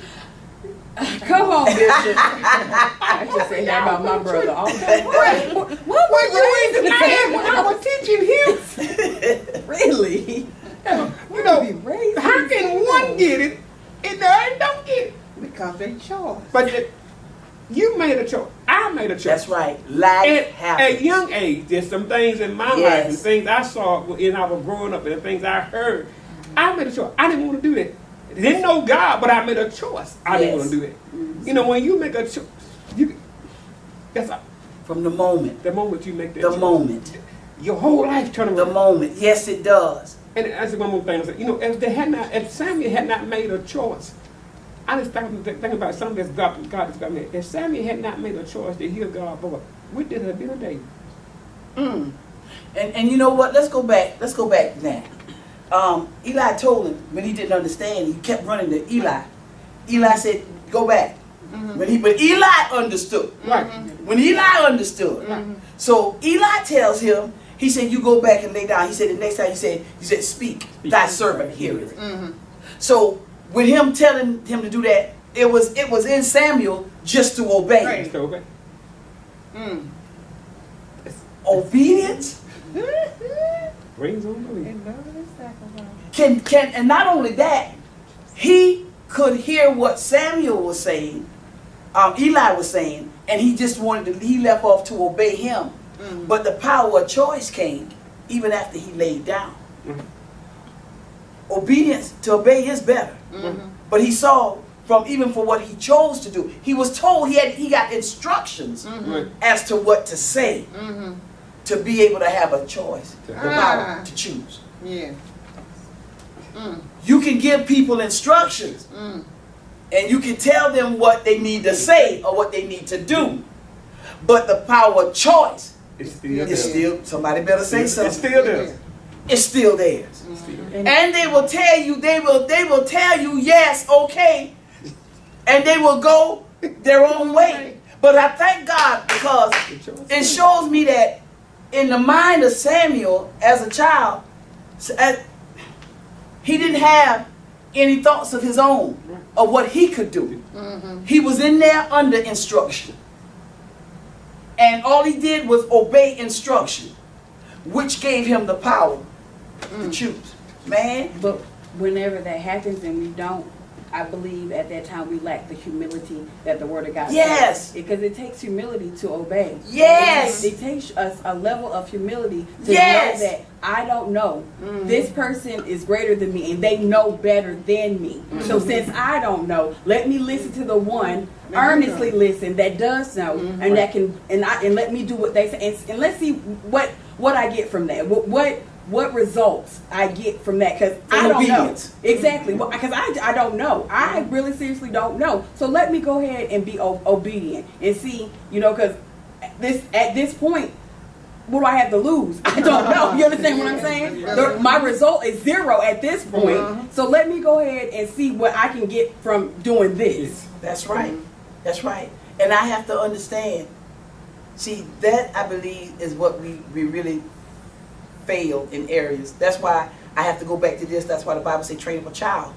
Come on, Bishop. I just say that about my brother all the time. What was you in the same I was teaching him. Really? You know, be raised how in the can same one way. get it and the other don't get it? Because they chose. But you made a choice. I made a choice. That's right. Life At happens. a young age, there's some things in my life Yes. and things I saw when I was growing up and the things I heard. I made a choice. I didn't want to do that. Didn't know God, but I made a choice. I didn't Yes. want to do that. You know, when you make a choice, that's From the moment. the moment you make that The choice. moment. Your whole life turn The around. moment. Yes, it does. And that's one more thing. I said, you know, if Samuel had not made a choice, I just think about something that's God has got me. If Samuel had not made a choice to hear God's voice, what did have been a day? And you know what? Let's go back now. Eli told him when he didn't understand, he kept running to Eli. Eli said, go back. But Eli understood. Right. When Eli understood. So Eli tells him, he said, you go back and lay down. He said, the next time he said, speak, thy servant heareth. So with him telling him to do that, it was in Samuel just to obey. Right. So, okay. Obedience Brings on belief. And love is sacrifice. can and not only that, he could hear what Samuel was saying, Eli was saying, and he just he left off to obey him. But the power of choice came even after he laid down. Obedience to obey is better. But he saw from even for what he chose to do. He was told he got instructions Right. as to what to say to be able to have a choice, the power Ah. to choose. Yeah. You can give people instructions and you can tell them what they need to say or what they need to do. But the power of choice It's still Yeah. there. is still, somebody better say It's something. still there. It's still theirs. It's still there. And they will tell you, they will tell you, yes, okay. And they will go their own way. But I thank God because it shows me that in the mind of Samuel as a child, he didn't have any thoughts of his own of what he could do. He was in there under instruction. And all he did was obey instruction, which gave him the power to choose. Man, But whenever that happens and we don't, I believe at that time we lack the humility that the Word of God Yes. says. Because it takes humility to obey. Yes. It takes us a level of humility to Yes. know that I don't know. This person is greater than me and they know better than me. So since I don't know, let me listen to the one, earnestly listen, that does know and that can and let me do what they say and let's see what I get from that. What results I get from that, because I don't Obedience. know. Exactly. Because I don't know. I really seriously don't know. So let me go ahead and be obedient and see, because at this point, what do I have to lose? I don't know. You understand what I'm saying? My result is 0 at this point. So let me go ahead and see what I can get from doing this. that's right. That's right. And I have to understand. See, that I believe is what we really fail in areas. That's why I have to go back to this. That's why the Bible says train up a child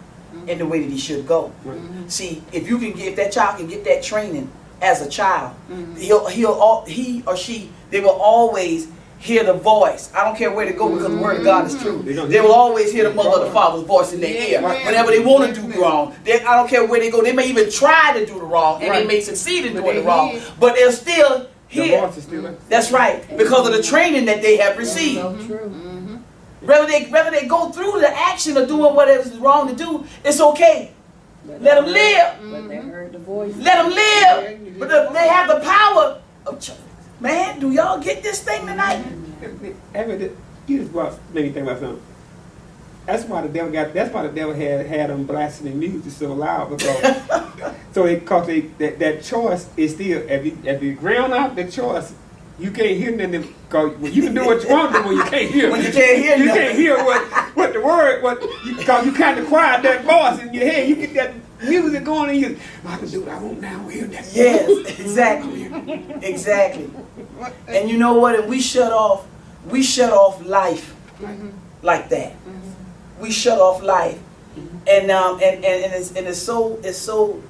in the way that he should go. See, if that child can get that training as a child, he or she, they will always hear the voice. I don't care where they go because the word of God is true. They will always hear the mother or the father's voice in their ear whenever they want to do wrong. I don't care where they go. They may even try to do the wrong and they may succeed in doing the wrong, but they'll still The hear. voice is still there. That's right, because of the training that they have received. So true. Whether they go through the action of doing whatever is wrong to do, it's okay. Let them live. But they heard the voice. Let them live. But they have the power of choice. Man, do y'all get this thing tonight? You just made me think about something. That's why the devil had them blasting music so loud because that choice is still if you ground out the choice, you can't hear nothing. Cause you can do what you want to do when you can't hear. When you can't hear you nothing. can't hear what the word because you kind of quiet that voice in your head. You get that music going and you I can do what I want now. We hear that. Yes, exactly. And you know what? And we shut off life like that. We shut off life, and it's so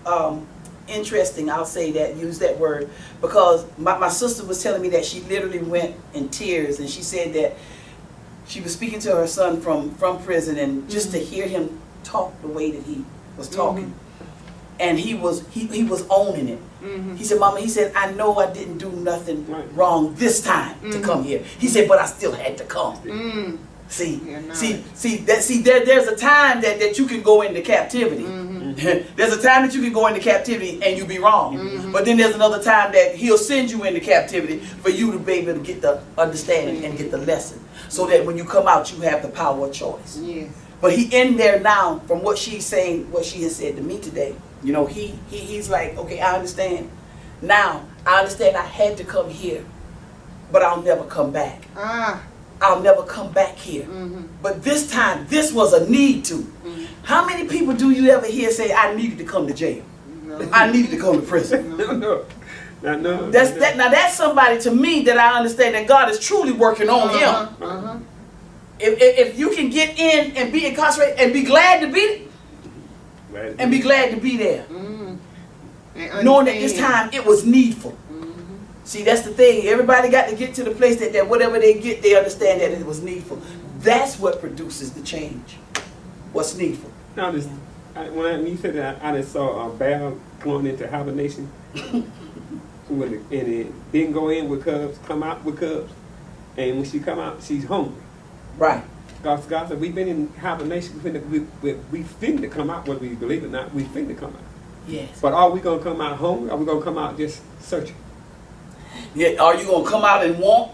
interesting. I'll say that, use that word, because my sister was telling me that she literally went in tears, and she said that she was speaking to her son from prison, and just to hear him talk the way that he was talking, and he was owning it. He said, "Mama," he said, "I know I didn't do nothing wrong this time to come here." He said, "But I still had to come." There's a time that you can go into captivity. There's a time that you can go into captivity and you be wrong. But then there's another time that he'll send you into captivity for you to be able to get the understanding and get the lesson. So that when you come out, you have the power of choice. Yes. But he in there now, from what she's saying, what she has said to me today, he's like, okay, I understand. Now, I understand I had to come here, but I'll never come back. I'll never come back here. But this time, this was a need to. How many people do you ever hear say, I needed to come to jail? No. I needed to come to prison. No. Now that's somebody to me that I understand that God is truly working on him. If you can get in and be incarcerated and be glad to be there. Knowing that this time it was needful. See, that's the thing. Everybody got to get to the place that whatever they get, they understand that it was needful. That's what produces the change. What's needful. Now, when you said that, I just saw a bear going into hibernation. And it didn't go in with cubs, come out with cubs. And when she come out, she's hungry. Right. God said, we've been in hibernation. We finna come out, whether we believe it or not. We finna come out. Yes. But are we gonna come out hungry? Are we gonna come out just searching? Yeah. Are you gonna come out and want,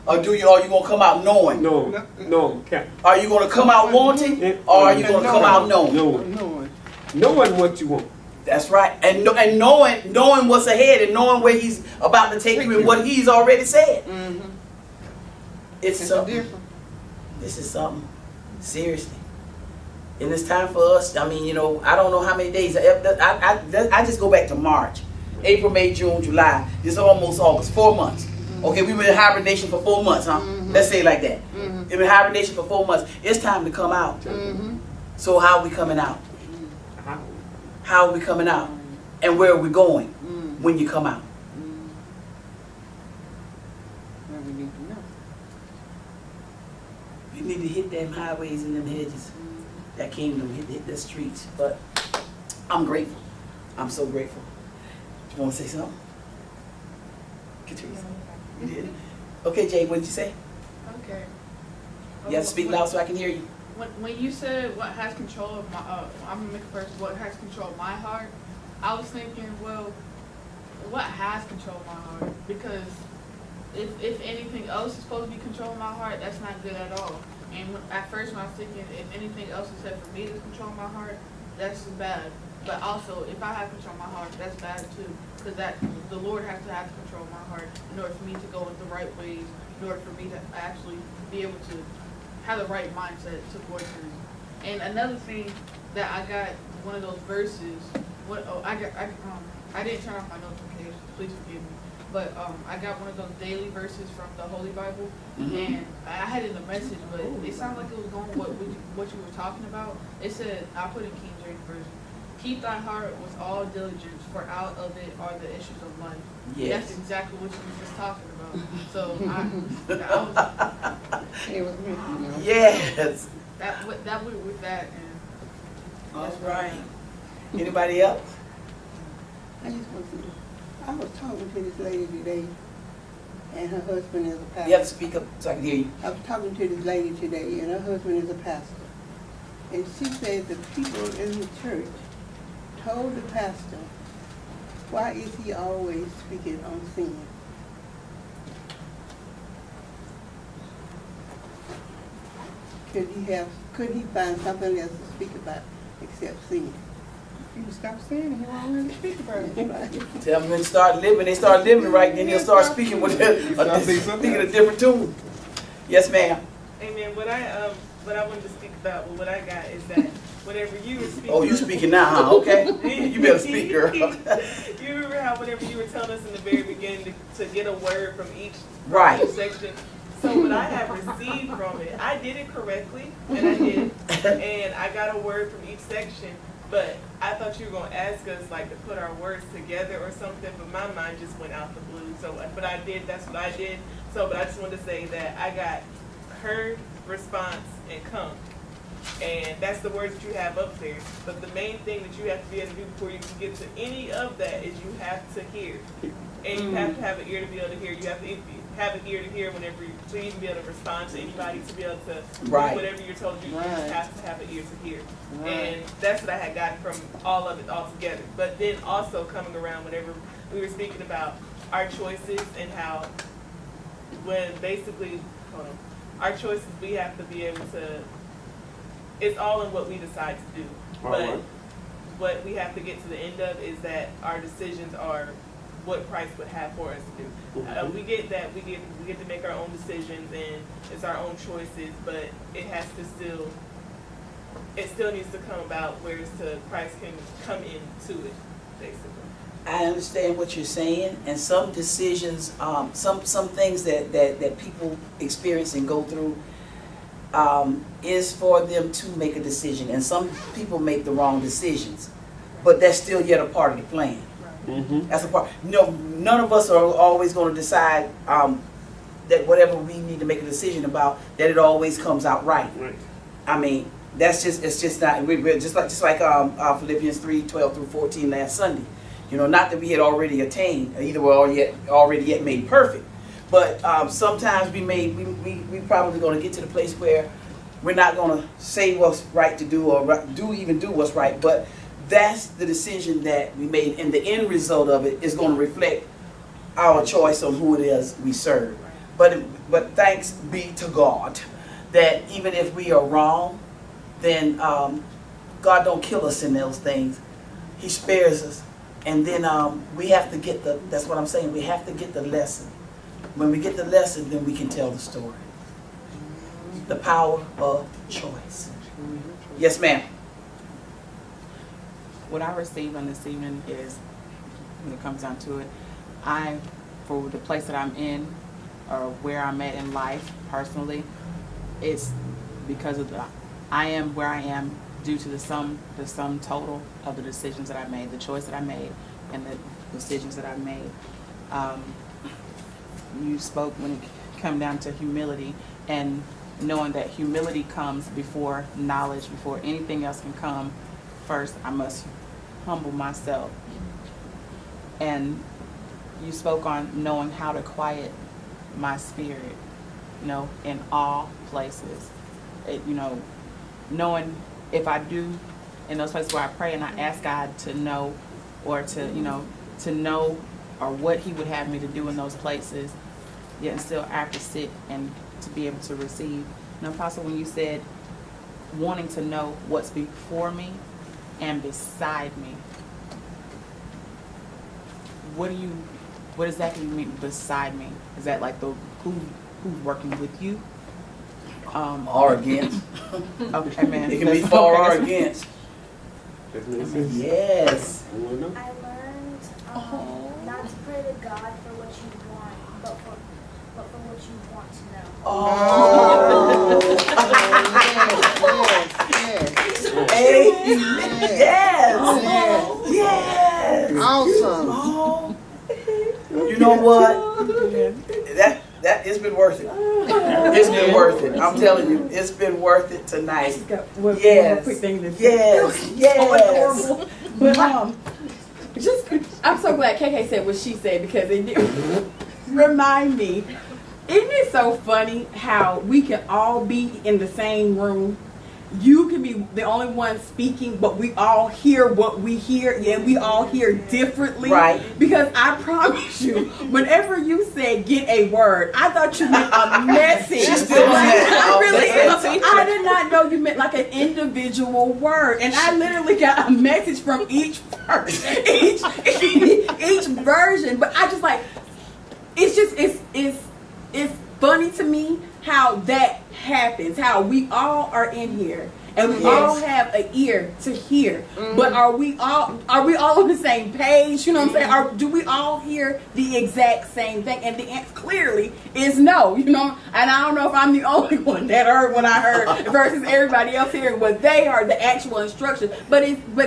or are you gonna come out knowing? No, Captain. Are you gonna come out wanting, or are you gonna come out knowing? Knowing what you want. That's right. And knowing what's ahead and knowing where he's about to take you and what he's already said. Mm-hmm. It's It's something. different. This is something. Seriously. And it's time for us. I mean, I don't know how many days. I just go back to March. April, May, June, July. It's almost August. 4 months. Okay, we were in hibernation for 4 months, huh? Let's say it like that. We've been in hibernation for 4 months. It's time to come out. So how are we coming out? How are we coming out? And where are we going when you come out? Well, we need to know. You need to hit them highways and them hedges. That kingdom, hit the streets. But I'm grateful. I'm so grateful. You want to say something? Katrina? You did? Okay, Jay, what did you say? Okay. You have to speak loud so I can hear you. When you said what has control of my, I'm gonna make it first. What has control of my heart? I was thinking, well, what has control of my heart? Because if anything else is supposed to be controlling my heart, that's not good at all. And at first, when I was thinking, if anything else is said for me to control my heart, that's bad. But also, if I have control of my heart, that's bad too. Because the Lord has to have control of my heart in order for me to go in the right ways, in order for me to actually be able to have the right mindset towards him. And another thing that I got, one of those verses, I didn't turn off my notifications, please forgive me. But I got one of those daily verses from the Holy Bible, and I had it in a message, but it sounded like it was going with what you were talking about. It said, I put in King James Version, keep thy heart with all diligence, for out of it are the issues of life. Yes. That's exactly what you were just talking about. So It was me, Yes. that went with that, and All right. Anybody else? I just want to, I was talking to this lady today, and her husband is a pastor. You have to speak up so I can hear you. I was talking to this lady today, and her husband is a pastor. And she said the people in the church told the pastor, why is he always speaking on sin? Could he find something else to speak about except sin? You stop saying it, he won't really speak about it. Tell them when they start living right, then he'll start speaking with speaking a different tune. Yes, ma'am. Amen. What I wanted to speak about, what I got is that whenever you were speaking. Oh, you speaking now, huh? Okay. You better speak, girl. You remember how whenever you were telling us in the very beginning to get a word from each Right. section. So what I have received from it, I did it correctly, and I did, and I got a word from each section. But I thought you were gonna ask us like to put our words together or something, but my mind just went out the blue. So, but I did. That's what I did. So, but I just wanted to say that I got heard, response, and come. And that's the words that you have up there. But the main thing that you have to be able to do before you can get to any of that is you have to hear. And you have to have an ear to be able to hear. You have to have an ear to hear whenever to even be able to respond to anybody, to be able to Right. do whatever you're told to do. You Right. have to have an ear to hear. Right. And that's what I had gotten from all of it all together. But then also coming around whenever we were speaking about our choices and how when basically, hold on, our choices, we have to be able to, it's all in what we decide to do. All But right. what we have to get to the end of is that our decisions are what Christ would have for us to do. We get that, we get to make our own decisions and it's our own choices, but it has to still, it still needs to come about where it's to Christ can come into it, basically. I understand what you're saying, and some decisions, some things that people experience and go through, is for them to make a decision, and some people make the wrong decisions, but that's still yet a part of the plan. Mm-hmm. That's a part. None of us are always going to decide that whatever we need to make a decision about, that it always comes out right. Right. I mean, it's just not. We're just like Philippians 3:12-14 last Sunday. Not that we had already attained, either we're already yet made perfect, but sometimes we probably going to get to the place where we're not going to say what's right to do or do what's right, but that's the decision that we made, and the end result of it is going to reflect our choice on who it is we serve. But thanks be to God that even if we are wrong, then God don't kill us in those things. He spares us. And then we have to get that's what I'm saying, we have to get the lesson. When we get the lesson, then we can tell the story. The power of choice. Yes, ma'am. What I received on this evening is, when it comes down to it, for the place that I'm in, or where I'm at in life personally, it's because of I am where I am due to the sum total of the decisions that I made, the choice that I made, and the decisions that I made. You spoke when it came down to humility, and knowing that humility comes before knowledge, before anything else can come. First, I must humble myself. And you spoke on knowing how to quiet my spirit, in all places. Knowing if I do, in those places where I pray and I ask God to know, or to know, or what He would have me to do in those places, yet still I have to sit and to be able to receive. Now, Apostle, when you said wanting to know what's before me and beside me, what exactly do you mean beside me? Is that like who's working with you? Or against. Okay, amen. It can be for or against. Yes. I learned not to pray to God for what you want, but for what you want to know. Oh. Yes. Yes. Awesome. Oh. You know what? That it's been worth it. It's been worth it. I'm telling you, it's been worth it tonight. One Yes. quick thing to Yes. Yes. But I'm so glad KK said what she said, because it did remind me. Isn't it so funny how we can all be in the same room? You can be the only one speaking, but we all hear what we hear. Yeah, we all hear differently. Right. Because I promise you, whenever you said get a word, I thought you meant a message. She's still on that. I really That's am. I did not know you meant like an individual word. And I literally got a message from each person, each version. But I just like, it's funny to me how that happens, how we all are in here and we all have an ear to hear, but are we all on the same page? You know what I'm saying? Do we all hear the exact same thing? And the answer clearly is no, and I don't know if I'm the only one that heard what I heard versus everybody else hearing what they heard, the actual instruction. But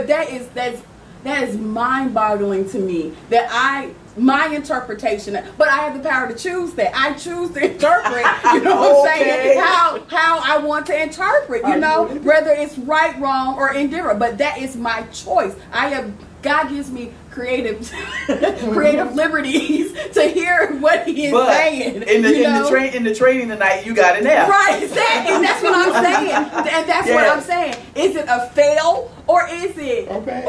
that is mind-boggling to me, that my interpretation, but I have the power to choose that. I choose to interpret, what I'm saying, how I want to interpret, whether it's right, wrong, or indifferent. But that is my choice. God gives me creative liberties to hear what He is saying. In the training tonight, you got it now. Right, exactly. And that's what I'm saying. And that's what I'm saying. Is it a fail, or is it? Okay.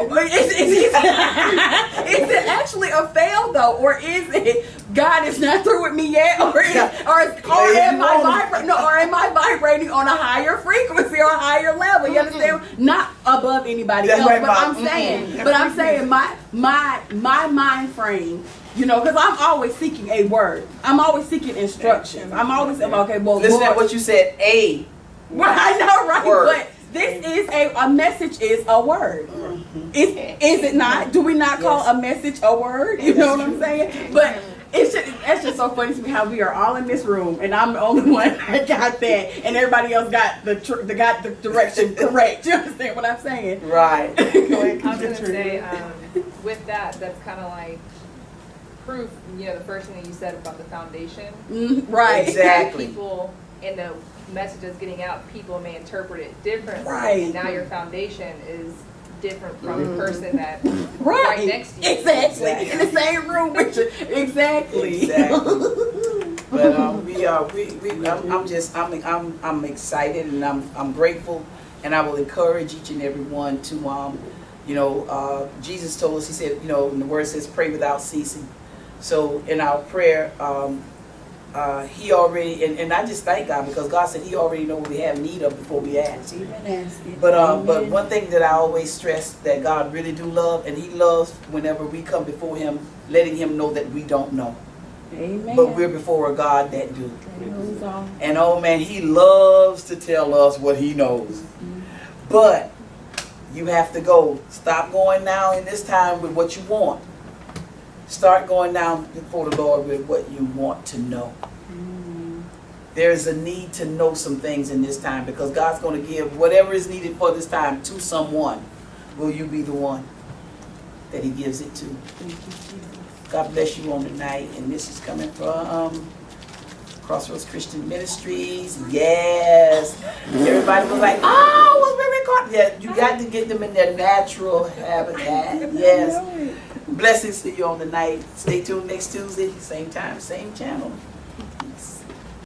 Is it actually a fail though, or is it God is not through with me yet, or am I vibrating on a higher frequency or a higher level? You understand? Not above anybody That's else, right, but I'm saying my mind frame, because I'm always seeking a word. I'm always seeking instructions. I'm always saying, okay, well, Listen Lord, to what you said. A. Well, I know, right? Word. But this is a message is a word. Is it not? Do we not call a message a word? You know what I'm saying? But that's just so funny to me how we are all in this room and I'm the only one that got that, and everybody else got the direction correct. You understand what I'm saying? Right. I was gonna say, with that's kind of like proof. The first thing that you said about the foundation. Right. Exactly. People in the messages getting out, people may interpret it differently. Right. And now your foundation is different from the person that Right. right next to you. Exactly. In the same room with you. Exactly. But I'm excited and I'm grateful, and I will encourage each and every one to You know, Jesus told us, he said, you know, and the word says pray without ceasing. So in our prayer, he already, and I just thank God because God said he already know what we have need of before we ask. But one thing that I always stress that God really do love, and he loves whenever we come before him, letting him know that we don't know. Amen. But we're before a God that do. That knows all. And oh man, he loves to tell us what he knows. But you have to go. Stop going now in this time with what you want. Start going down before the Lord with what you want to know. There's a need to know some things in this time because God's going to give whatever is needed for this time to someone. Will you be the one that he gives it to? Thank you, Jesus. God bless you on tonight. And this is coming from Crossroads Christian Ministries. Yes. Everybody was like, oh, what's Reverend Carter? Yeah, you got to get them in their natural habitat. Yes. Blessings to you on the night. Stay tuned next Tuesday, same time, same channel.